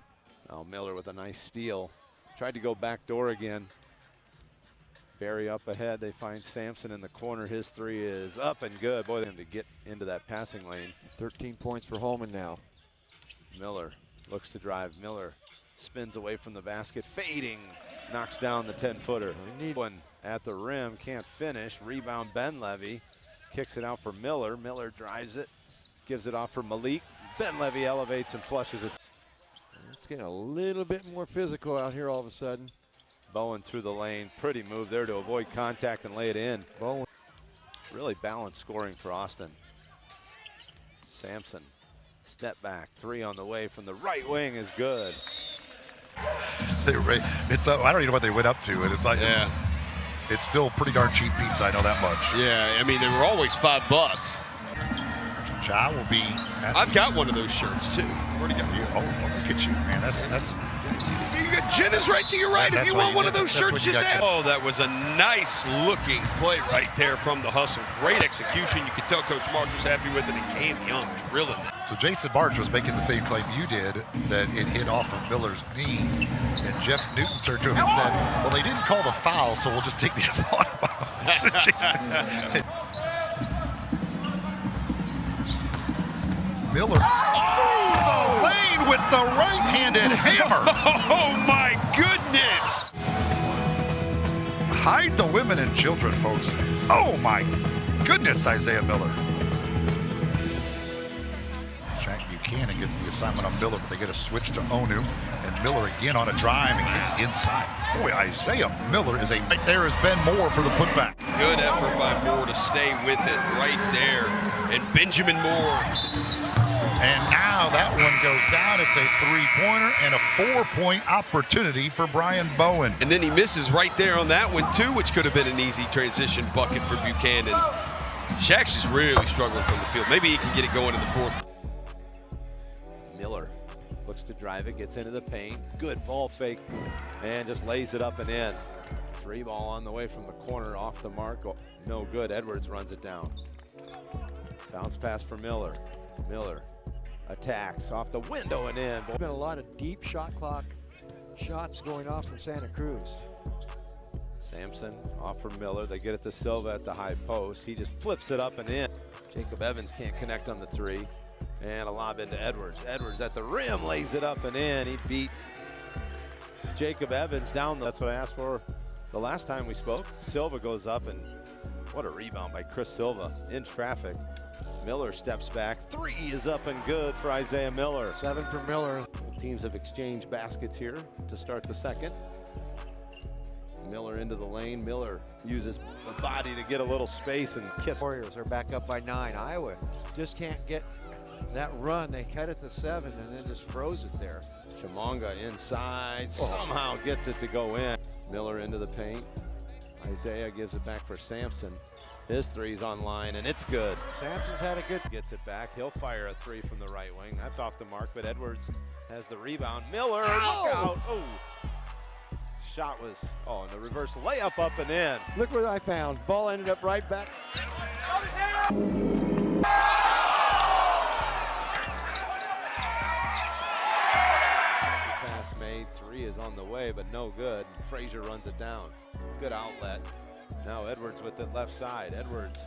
Now Miller with a nice steal. Tried to go back door again. Barry up ahead. They find Sampson in the corner. His 3 is up and good. Boy, them to get into that passing lane. 13 points for Holman now. Miller looks to drive. Miller spins away from the basket, fading, knocks down the 10-footer. Need one at the rim, can't finish. Rebound Benlevy, kicks it out for Miller. Miller drives it, gives it off for Malik. Benlevy elevates and flushes it. It's getting a little bit more physical out here all of a sudden. Bowen through the lane, pretty move there to avoid contact and lay it in. Bowen. Really balanced scoring for Austin. Sampson, step back, 3 on the way from the right wing is good. It's I don't even know what they went up to, and it's like, yeah, it's still pretty darn cheap pizza. I know that much. Yeah, I mean they were always $5. Ja will be. I've got one of those shirts too. Where'd he go? Oh, look at you, man. That's. You got Jen is right to your right. If you want one of those shirts, just ask. Oh, that was a nice looking play right there from the hustle. Great execution. You could tell Coach March was happy with it, and Cam Young drilling. So Jason March was making the same claim you did, that it hit off of Miller's knee. And Jeff Newton turned to him and said, well, they didn't call the foul, so we'll just take the Miller. Oh, the lane with the right-handed hammer. Oh, my goodness. Hide the women and children, folks. Oh, my goodness, Isaiah Miller. Shaq Buchanan gets the assignment on Miller, but they get a switch to Onu. And Miller again on a drive and gets inside. Boy, Isaiah Miller is right there has been more for the putback. Good effort by Moore to stay with it right there. And Benjamin Moore. And now that one goes down. It's a 3-pointer and a 4-point opportunity for Brian Bowen. And then he misses right there on that one too, which could have been an easy transition bucket for Buchanan. Shaq's just really struggling from the field. Maybe he can get it going in the 4th. Miller looks to drive it, gets into the paint. Good ball fake, and just lays it up and in. 3-ball on the way from the corner, off the mark. Oh, no good. Edwards runs it down. Bounce pass for Miller. Miller attacks off the window and in. There's been a lot of deep shot clock shots going off from Santa Cruz. Sampson off for Miller. They get it to Silva at the high post. He just flips it up and in. Jacob Evans can't connect on the three. And a lob into Edwards. Edwards at the rim, lays it up and in. He beat Jacob Evans down. That's what I asked for the last time we spoke. Silva goes up, and what a rebound by Chris Silva in traffic. Miller steps back. Three is up and good for Isaiah Miller. 7 for Miller. Teams have exchanged baskets here to start the second. Miller into the lane. Miller uses the body to get a little space and kiss. Warriors are back up by 9. Iowa just can't get that run. They cut it to 7 and then just froze it there. Chimanga inside, somehow gets it to go in. Miller into the paint. Isaiah gives it back for Sampson. His three's online, and it's good. Sampson's had a good... Gets it back. He'll fire a three from the right wing. That's off the mark, but Edwards has the rebound. Miller, look out. Oh. Shot was, and the reverse layup up and in. Look what I found. Ball ended up right back. Pass made. Three is on the way, but no good. Frazier runs it down. Good outlet. Now Edwards with it left side. Edwards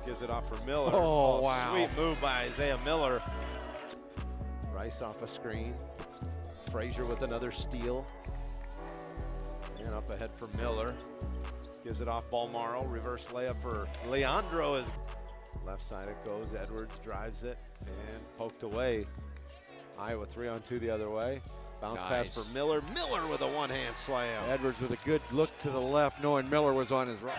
gives it off for Miller. Oh, wow. Sweet move by Isaiah Miller. Rice off a screen. Frazier with another steal. And up ahead for Miller. Gives it off Balmaro. Reverse layup for Leandro. Is left side it goes. Edwards drives it and poked away. Iowa 3-on-2 the other way. Bounce pass for Miller. Miller with a one-hand slam. Edwards with a good look to the left, knowing Miller was on his right.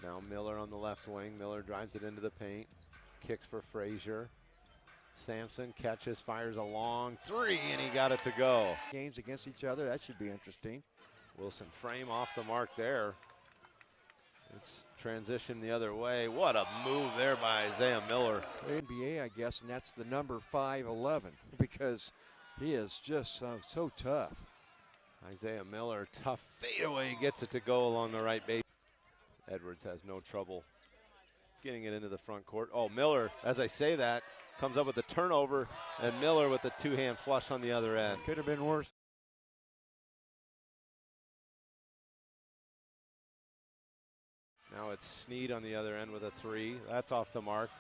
Now Miller on the left wing. Miller drives it into the paint. Kicks for Frazier. Sampson catches, fires a long three, and he got it to go. Games against each other, that should be interesting. Wilson frame off the mark there. It's transition the other way. What a move there by Isaiah Miller. NBA, I guess, and that's the number 5'11", because he is just so tough. Isaiah Miller, tough fadeaway, gets it to go along the right base. Edwards has no trouble getting it into the front court. Oh, Miller, as I say that, comes up with the turnover, and Miller with the two-hand flush on the other end. Could have been worse. Now it's Snead on the other end with a three. That's off the mark.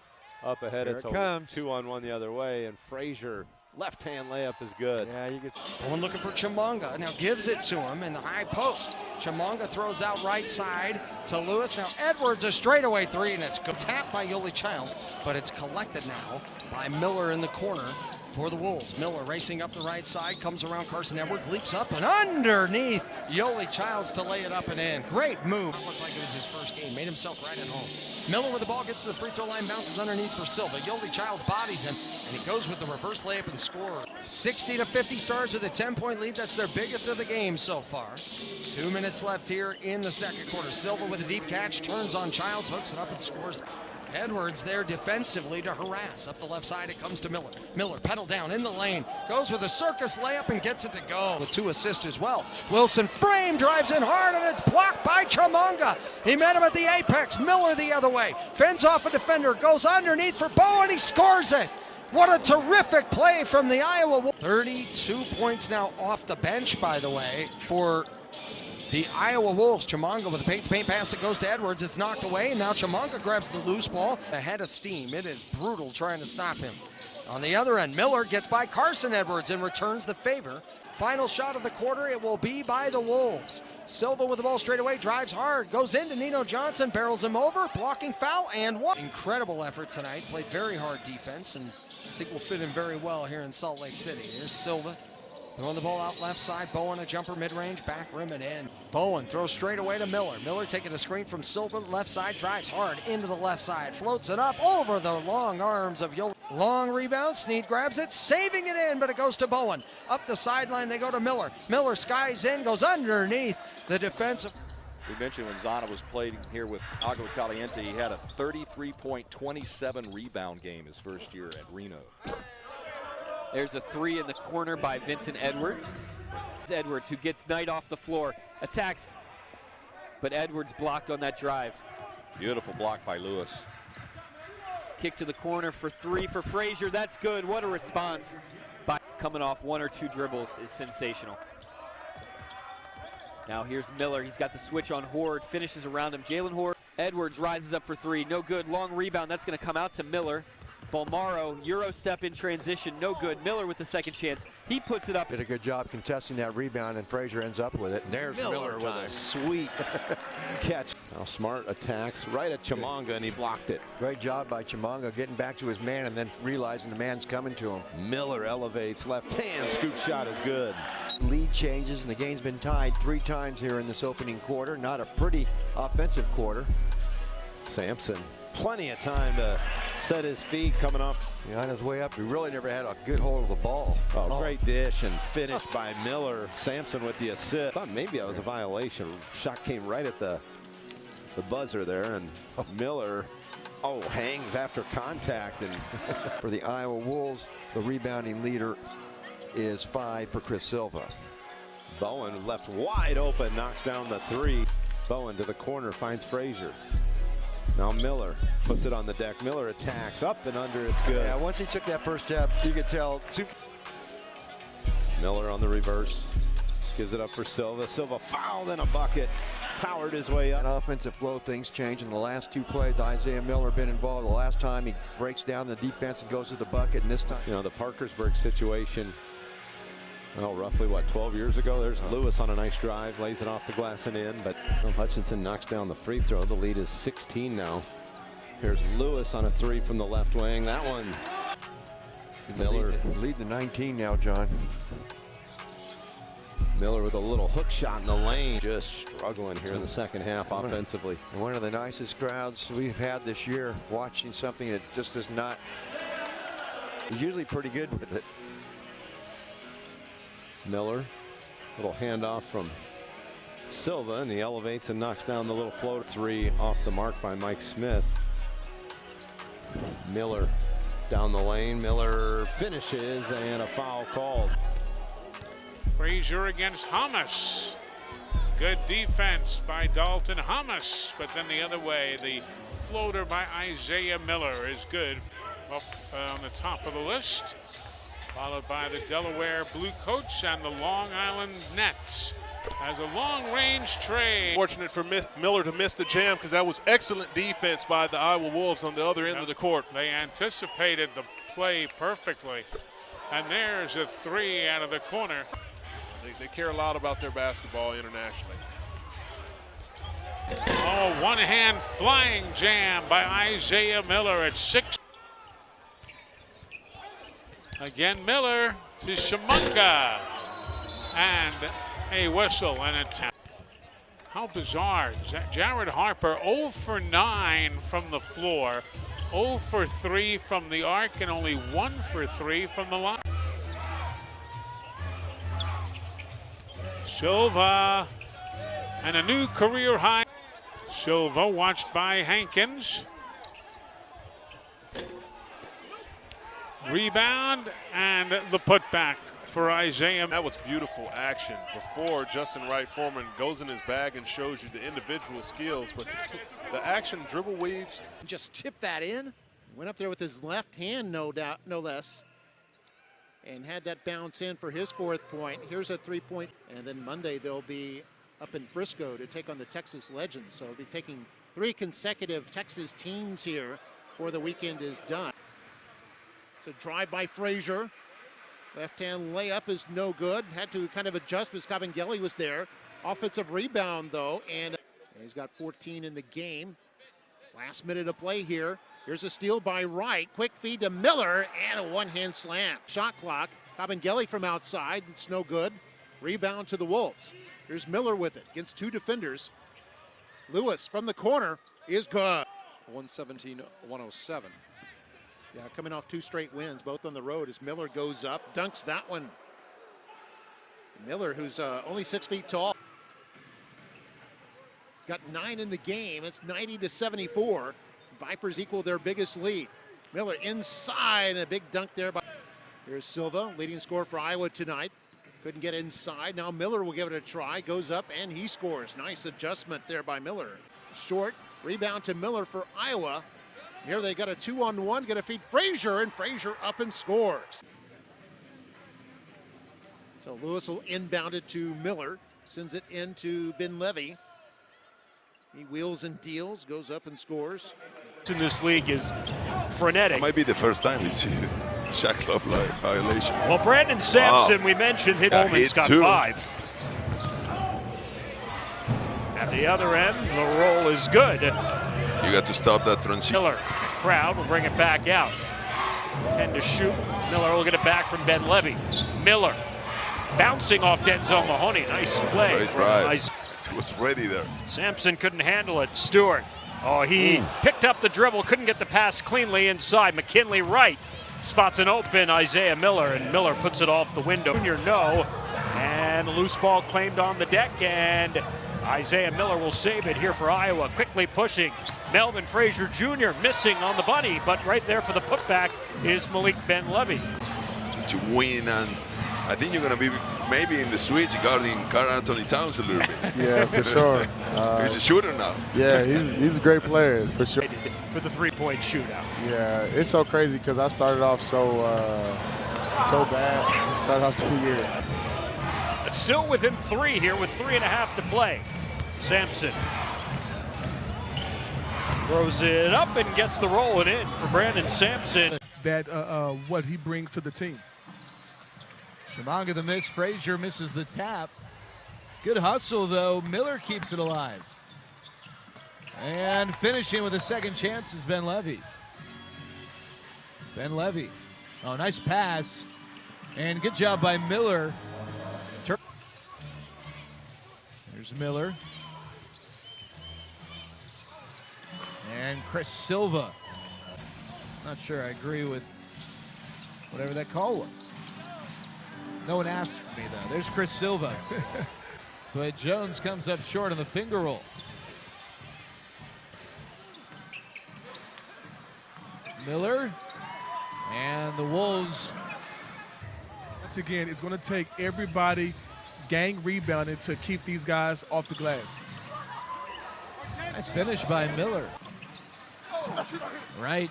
Up ahead, Here it's it a comes. 2-on-1 the other way, and Frazier, left-hand layup is good. Yeah, you get. One looking for Chimanga. Now gives it to him in the high post. Chimanga throws out right side to Lewis. Now Edwards, a straightaway three, and it's good. Tapped by Yoli Childs, but it's collected now by Miller in the corner for the Wolves. Miller racing up the right side, comes around Carson Edwards, leaps up and underneath Yoli Childs to lay it up and in. Great move. Looked like it was his first game. Made himself right at home. Miller with the ball, gets to the free throw line, bounces underneath for Silva. Yoli Childs bodies him, and he goes with the reverse layup and scores. 60-50 Stars with a 10-point lead. That's their biggest of the game so far. 2 minutes left here in the second quarter. Silva with a deep catch, turns on Childs, hooks it up and scores. Edwards there defensively to harass. Up the left side, it comes to Miller. Miller, pedal down in the lane, goes with a circus layup and gets it to go. With 2 assists as well. Wilson frame, drives in hard, and it's blocked by Chimanga. He met him at the apex. Miller the other way. Fends off a defender, goes underneath for Bow, and he scores it. What a terrific play from the Iowa Wolves. 32 points now off the bench, by the way, for the Iowa Wolves. Chimanga with a paint-to-paint pass that goes to Edwards. It's knocked away, and now Chimanga grabs the loose ball. Ahead of steam. It is brutal trying to stop him. On the other end, Miller gets by Carson Edwards and returns the favor. Final shot of the quarter, it will be by the Wolves. Silva with the ball straight away, drives hard, goes into Nino Johnson, barrels him over, blocking foul, and one. Incredible effort tonight. Played very hard defense, and I think will fit in very well here in Salt Lake City. Here's Silva. Throwing the ball out left side. Bowen a jumper mid-range, back rim and in. Bowen throws straight away to Miller. Miller taking a screen from Silva, left side, drives hard into the left side. Floats it up over the long arms of Yoli. Long rebound, Snead grabs it, saving it in, but it goes to Bowen. Up the sideline, they go to Miller. Miller skies in, goes underneath the defensive. We mentioned when Zana was playing here with Agua Caliente, he had a 33-point-27 rebound game his first year at Reno. There's a three in the corner by Vincent Edwards. It's Edwards who gets Knight off the floor, attacks, but Edwards blocked on that drive. Beautiful block by Lewis. Kick to the corner for three for Frazier. That's good. What a response. By coming off one or two dribbles is sensational. Now here's Miller. He's got the switch on Horde. Finishes around him. Jalen Horde. Edwards rises up for three. No good. Long rebound. That's going to come out to Miller. Balmaro, Euro step in transition, no good. Miller with the second chance. He puts it up. Did a good job contesting that rebound, and Frazier ends up with it. And there's Miller with a sweet catch. Now Smart attacks right at Chimanga, and he blocked it. Great job by Chimanga getting back to his man and then realizing the man's coming to him. Miller elevates left hand, scoop shot is good. Lead changes, and the game's been tied 3 times here in this opening quarter. Not a pretty offensive quarter. Sampson, plenty of time to set his feet coming up. Yeah, on his way up, he really never had a good hold of the ball. Oh, great dish and finish by Miller. Sampson with the assist. I thought maybe that was a violation. Shot came right at the buzzer there, and Miller, hangs after contact. And for the Iowa Wolves, the rebounding leader is 5 for Chris Silva. Bowen left wide open, knocks down the 3. Bowen to the corner, finds Frazier. Now Miller puts it on the deck. Miller attacks up and under. It's good. Yeah, once he took that first step, you could tell. Miller on the reverse. Gives it up for Silva. Silva fouled and a bucket. Powered his way up. That offensive flow, things change. In the last 2 plays, Isaiah Miller been involved. The last time he breaks down the defense and goes to the bucket, and this time. You know, the Parkersburg situation, roughly, 12 years ago? There's Lewis on a nice drive, lays it off the glass and in, but Hutchinson knocks down the free throw. The lead is 16 now. Here's Lewis on a 3 from the left wing. That one, Miller. Lead to 19 now, John. Miller with a little hook shot in the lane. Just struggling here in the second half offensively. One of the nicest crowds we've had this year, watching something that just is not, he's usually pretty good with it. Miller, little handoff from Silva, and he elevates and knocks down the little float 3 off the mark by Mike Smith. Miller down the lane. Miller finishes, and a foul called. Frazier against Hamas. Good defense by Dalton Hamas, but then the other way, the floater by Isaiah Miller is good. Up on the top of the list, followed by the Delaware Blue Coats and the Long Island Nets as a long-range trade. Fortunate for Miller to miss the jam, because that was excellent defense by the Iowa Wolves on the other end of the court. They anticipated the play perfectly, and there's a 3 out of the corner. They care a lot about their basketball internationally. Oh, one-hand flying jam by Isaiah Miller at 6. Again, Miller to Chimanga, and a whistle and a tap. How bizarre. Jared Harper 0 for 9 from the floor, 0 for 3 from the arc, and only 1 for 3 from the line. Silva, and a new career high. Silva watched by Hankins. Rebound and the putback for Isaiah. That was beautiful action before Justin Wright Foreman goes in his bag and shows you the individual skills, but the action dribble weaves. Just tipped that in. Went up there with his left hand, no doubt, no less, and had that bounce in for his 4th point. Here's a 3-point, and then Monday they'll be up in Frisco to take on the Texas Legends. So they'll be taking 3 consecutive Texas teams here before the weekend is done. So drive by Frazier. Left-hand layup is no good. Had to kind of adjust because Kabengele was there. Offensive rebound, though, and he's got 14 in the game. Last minute of play here. Here's a steal by Wright. Quick feed to Miller, and a one-hand slam. Shot clock. Kabengele from outside. It's no good. Rebound to the Wolves. Here's Miller with it against 2 defenders. Lewis from the corner is good. 117-107. Yeah, coming off 2 straight wins, both on the road, as Miller goes up, dunks that one. Miller, who's only 6 feet tall. He's got 9 in the game. It's 90-74. Vipers equal their biggest lead. Miller inside, and a big dunk there. Here's Silva, leading scorer for Iowa tonight. Couldn't get inside. Now Miller will give it a try. Goes up, and he scores. Nice adjustment there by Miller. Short, rebound to Miller for Iowa. Here they got a 2-on-1, going to feed Frazier, and Frazier up and scores. So Lewis will inbound it to Miller, sends it into Ben Levy. He wheels and deals, goes up and scores. In this league is frenetic. It might be the first time we see shot clock violation. Well, Brandon Sampson, we mentioned, hit Coleman's got 5. At the other end, the roll is good. You got to stop that transition. Miller, crowd will bring it back out. 10 to shoot. Miller will get it back from Ben Levy. Miller bouncing off Denzel Mahoney. Nice play. Great drive. He was ready there. Sampson couldn't handle it. Stewart. Oh, he picked up the dribble, couldn't get the pass cleanly inside. McKinley right. Spots an open Isaiah Miller, and Miller puts it off the window. Junior no. And the loose ball claimed on the deck, and Isaiah Miller will save it here for Iowa. Quickly pushing. Melvin Frazier Jr. missing on the bunny, but right there for the putback is Malik Ben Levy. To win, and I think you're going to be maybe in the switch guarding Carr Anthony Towns a little bit. Yeah, for sure. He's a shooter now. Yeah, he's a great player, for sure. For the three-point shootout. Yeah, it's so crazy because I started off so bad. Started off 2 years. But still within 3 here with 3.5 to play. Sampson throws it up and gets the rolling in for Brandon Sampson. That what he brings to the team. Chimanga the miss, Frazier misses the tap. Good hustle though, Miller keeps it alive. And finishing with a second chance is Ben Levy. Ben Levy, oh nice pass. And good job by Miller. Here's Miller. And Chris Silva. Not sure I agree with whatever that call was. No one asked me though. There's Chris Silva. But Jones comes up short on the finger roll. Miller and the Wolves. Once again, it's going to take everybody gang rebounding to keep these guys off the glass. Nice finish by Miller. Right.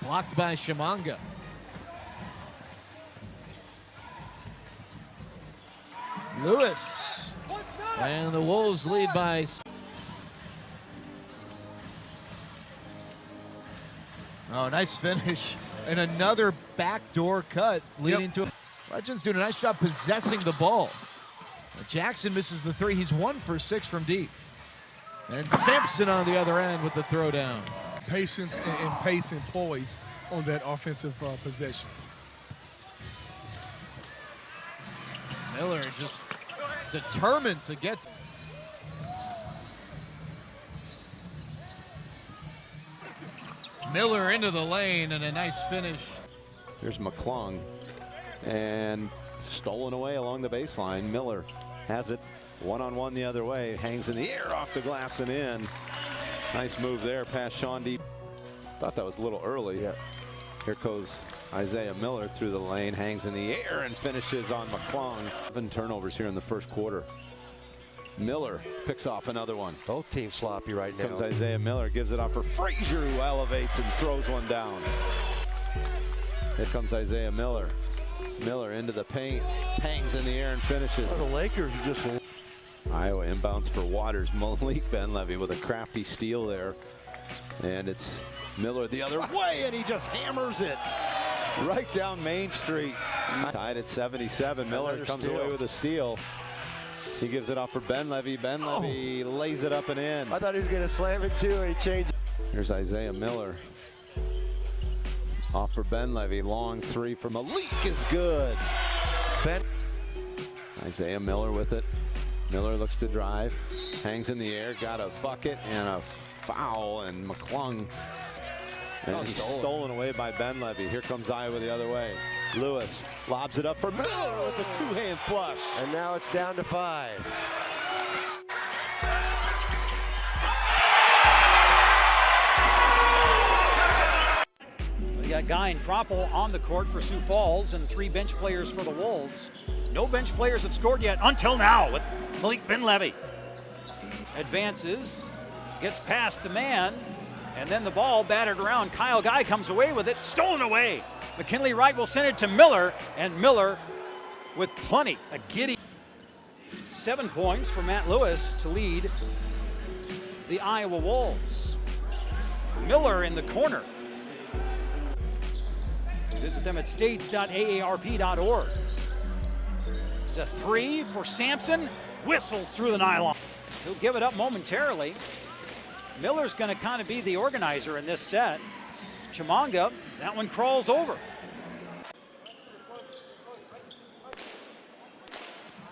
Blocked by Chimanga. Lewis. And the Wolves lead by... Oh, nice finish. And another backdoor cut leading to... Legends doing a nice job possessing the ball. Jackson misses the 3. He's 1 for 6 from deep. And Sampson on the other end with the throwdown. Patience and pace and poise on that offensive possession. Miller just determined to get... Miller into the lane and a nice finish. Here's McClung. And stolen away along the baseline. Miller has it one-on-one the other way. Hangs in the air off the glass and in. Nice move there past Sean D. Thought that was a little early. Yeah. Here goes Isaiah Miller through the lane. Hangs in the air and finishes on McClung. 7 turnovers here in the first quarter. Miller picks off another one. Both teams sloppy right now. Comes Isaiah Miller, gives it off for Frazier, who elevates and throws one down. Here comes Isaiah Miller. Miller into the paint, hangs in the air and finishes. Oh, the Lakers are just... Iowa inbounds for Waters. Malik Ben Levy with a crafty steal there. And it's Miller the other way, and he just hammers it right down Main Street. Tied at 77. Miller comes away with a steal. He gives it off for Ben Levy. Ben Levy lays it up and in. I thought he was going to slam it too, and he changed. Here's Isaiah Miller. Off for Ben Levy. Long 3 from Malik is good. Isaiah Miller with it. Miller looks to drive. Hangs in the air. Got a bucket and a foul. And McClung. And he's stolen away by Ben Levy. Here comes Iowa the other way. Lewis lobs it up for Miller with a 2-hand flush. And now it's down to 5. We got Guy and Kroppel on the court for Sioux Falls and 3 bench players for the Wolves. No bench players have scored yet until now with Malik Ben Levy. Advances, gets past the man, And then the ball battered around. Kyle Guy comes away with it, stolen away. McKinley Wright will send it to Miller, and Miller with plenty, a giddy. 7 points for Matt Lewis to lead the Iowa Wolves. Miller in the corner. Visit them at states.aarp.org. It's a 3 for Sampson, whistles through the nylon. He'll give it up momentarily. Miller's going to kind of be the organizer in this set. Chimanga, that one crawls over.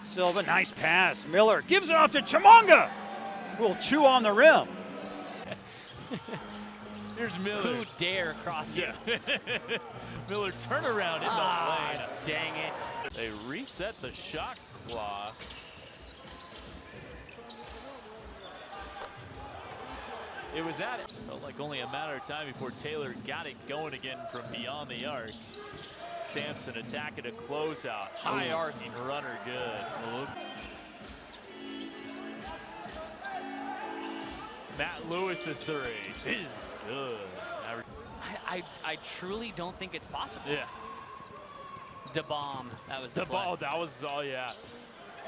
Silva, nice pass. Miller gives it off to Chimanga, who will chew on the rim. Here's Miller. Who dare cross you? Miller turnaround in the lane. Dang it. They reset the shot clock. It was at it. Felt like only a matter of time before Taylor got it going again from beyond the arc. Sampson attacking a closeout. High arcing runner, good. Matt Lewis a 3 is good. I truly don't think it's possible. Yeah. The bomb. That was the ball. That was all, yes.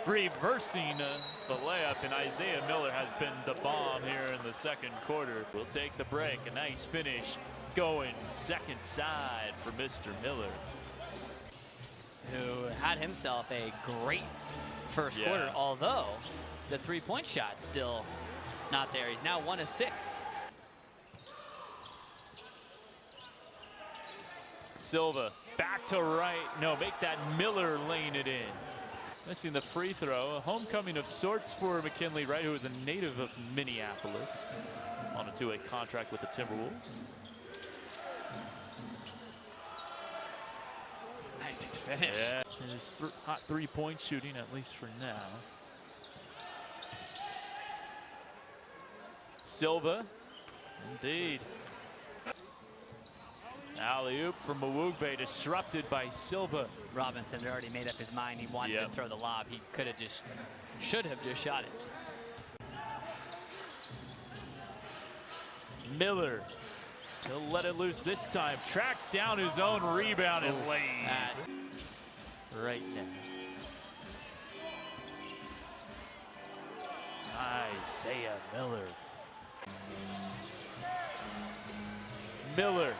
Reversing the layup, and Isaiah Miller has been the bomb here in the second quarter. We'll take the break. A nice finish going second side for Mr. Miller, who had himself a great first quarter, although the three-point shot still not there. He's now 1 of 6. Silva back to right. No, make that Miller lane it in. Missing the free throw. A homecoming of sorts for McKinley Wright, who is a native of Minneapolis, on a 2-way contract with the Timberwolves. Nice finish. Yeah, his hot three-point shooting, at least for now. Silva, indeed. Alley-oop from Mwugbe, disrupted by Silva. Robinson had already made up his mind. He wanted to throw the lob. He should have just shot it. Miller, he'll let it loose this time. Tracks down his own rebound and lays right now. Isaiah Miller. Miller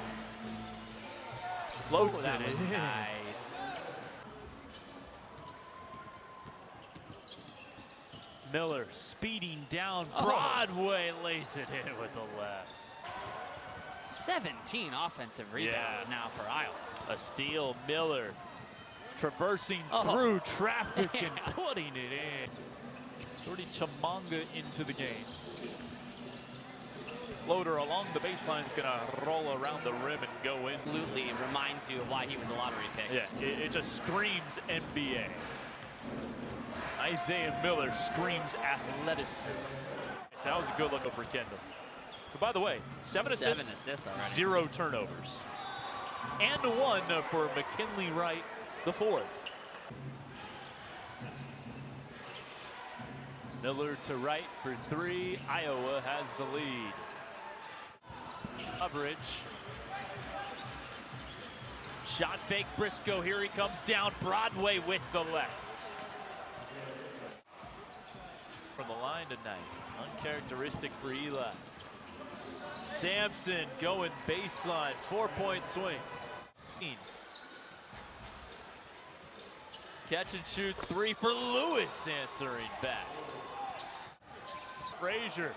floats that it was in. Nice. Miller speeding down Broadway, lays it in with the left. 17 offensive rebounds now for Iowa. A steal, Miller traversing through traffic and putting it in. Jordy Chimanga into the game. Floater along the baseline is going to roll around the rim and go in. Absolutely reminds you of why he was a lottery pick. Yeah, it just screams NBA. Isaiah Miller screams athleticism. So that was a good look for Kendall. But by the way, 7 assists already. 0 turnovers. And 1 for McKinley Wright, the 4th. Miller to Wright for 3. Iowa has the lead. Coverage. Shot fake Briscoe. Here he comes down Broadway with the left. From the line tonight. Uncharacteristic for Eli. Sampson going baseline. 4-point swing. Catch and shoot 3 for Lewis, answering back. Frazier.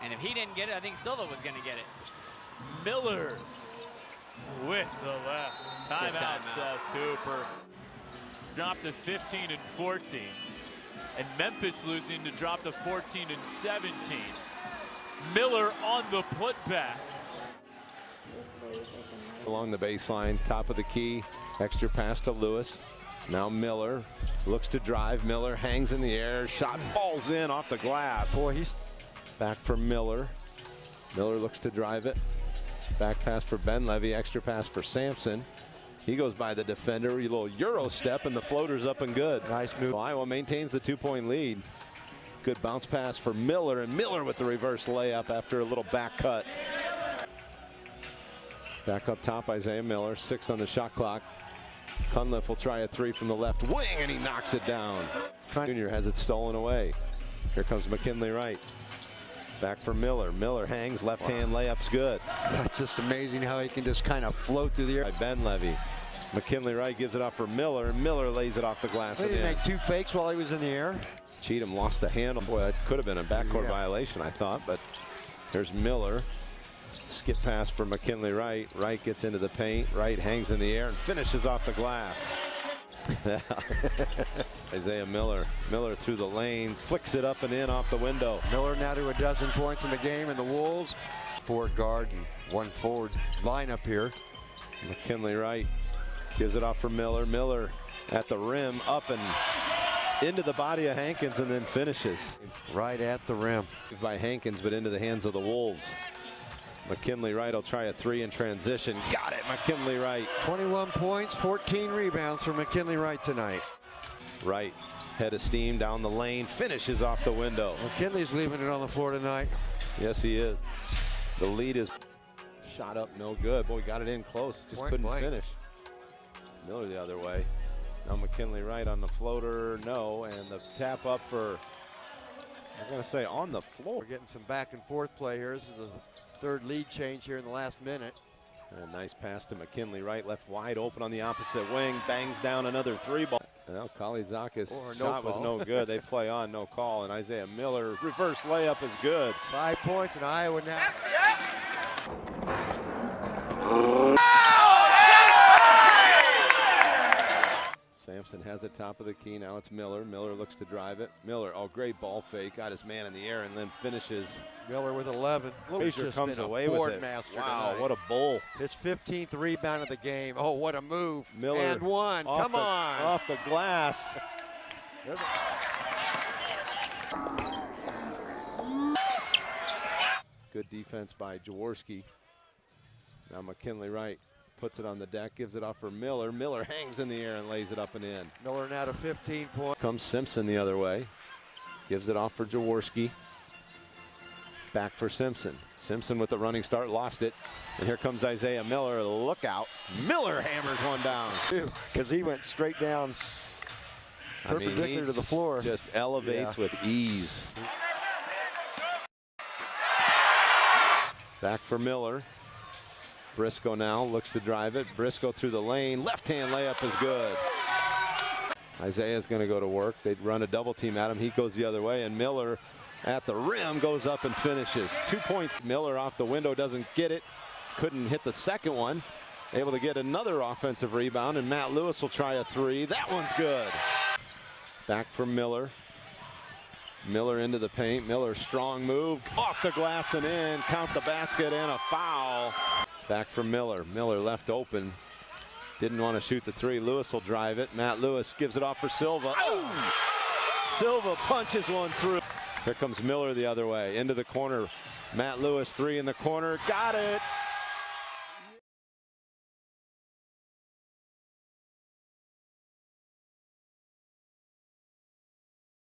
And if he didn't get it, I think Silva was going to get it. Miller with the left. Timeout, Seth Cooper. Dropped to 15 and 14. And Memphis losing to drop to 14 and 17. Miller on the putback. Along the baseline, top of the key, extra pass to Lewis. Now Miller looks to drive. Miller hangs in the air. Shot falls in off the glass. Boy, he's back for Miller. Miller looks to drive it. Back pass for Ben Levy. Extra pass for Sampson. He goes by the defender. A little Euro step, and the floater's up and good. Nice move. Iowa maintains the 2-point lead. Good bounce pass for Miller, and Miller with the reverse layup after a little back cut. Back up top, Isaiah Miller, 6 on the shot clock. Cunliffe will try a 3 from the left wing, and he knocks it down. Junior has it stolen away. Here comes McKinley Wright. Back for Miller. Miller hangs, left hand layup's good. That's just amazing how he can just kind of float through the air. By Ben Levy. McKinley Wright gives it off for Miller, and Miller lays it off the glass. He didn't make 2 fakes while he was in the air. Cheatham lost the handle. Boy, that could have been a backcourt violation, I thought, but there's Miller. Skip pass for McKinley Wright. Wright gets into the paint. Wright hangs in the air and finishes off the glass. Isaiah Miller. Miller through the lane, flicks it up and in off the window. Miller now to 12 points in the game, and the Wolves, 4 guard and 1 forward lineup here. McKinley Wright gives it off for Miller. Miller at the rim, up and into the body of Hankins, and then finishes. Right at the rim. By Hankins, but into the hands of the Wolves. McKinley Wright will try a 3 in transition. Got it, McKinley Wright. 21 points, 14 rebounds for McKinley Wright tonight. Wright, head of steam down the lane, finishes off the window. McKinley's leaving it on the floor tonight. Yes, he is. The lead is shot up, no good. Boy, got it in close, just couldn't finish. Miller the other way. Now McKinley Wright on the floater, no, and the tap up for, I'm going to say, on the floor. We're getting some back and forth play here. This is a 3rd lead change here in the last minute. And a nice pass to McKinley Wright, left wide open on the opposite wing, bangs down another 3 ball. Well, Kalizakis' shot was no good. They play on, no call, and Isaiah Miller reverse layup is good. 5 points, and Iowa now. Sampson has it top of the key. Now it's Miller. Miller looks to drive it. Miller, oh, great ball fake. Got his man in the air and then finishes. Miller with 11. Frazier comes away with it. Wow, what a bull. His 15th rebound of the game. Oh, what a move. Miller. And 1. Come on. Off the glass. Good defense by Jaworski. Now McKinley Wright puts it on the deck, gives it off for Miller. Miller hangs in the air and lays it up and in. Miller now to 15 points. Comes Simpson the other way. Gives it off for Jaworski. Back for Simpson. Simpson with the running start, lost it. And here comes Isaiah Miller. Look out. Miller hammers one down. Because he went straight down, perpendicular to the floor. Just elevates with ease. Back for Miller. Briscoe now looks to drive it. Briscoe through the lane. Left-hand layup is good. Isaiah's going to go to work. They'd run a double team at him. He goes the other way, and Miller at the rim goes up and finishes. 2 points. Miller off the window, doesn't get it. Couldn't hit the second one. Able to get another offensive rebound, and Matt Lewis will try a 3. That one's good. Back for Miller. Miller into the paint. Miller, strong move. Off the glass and in. Count the basket and a foul. Back for Miller. Miller left open. Didn't want to shoot the 3. Lewis will drive it. Matt Lewis gives it off for Silva. Oh! Silva punches one through. Here comes Miller the other way. Into the corner. Matt Lewis, 3 in the corner. Got it.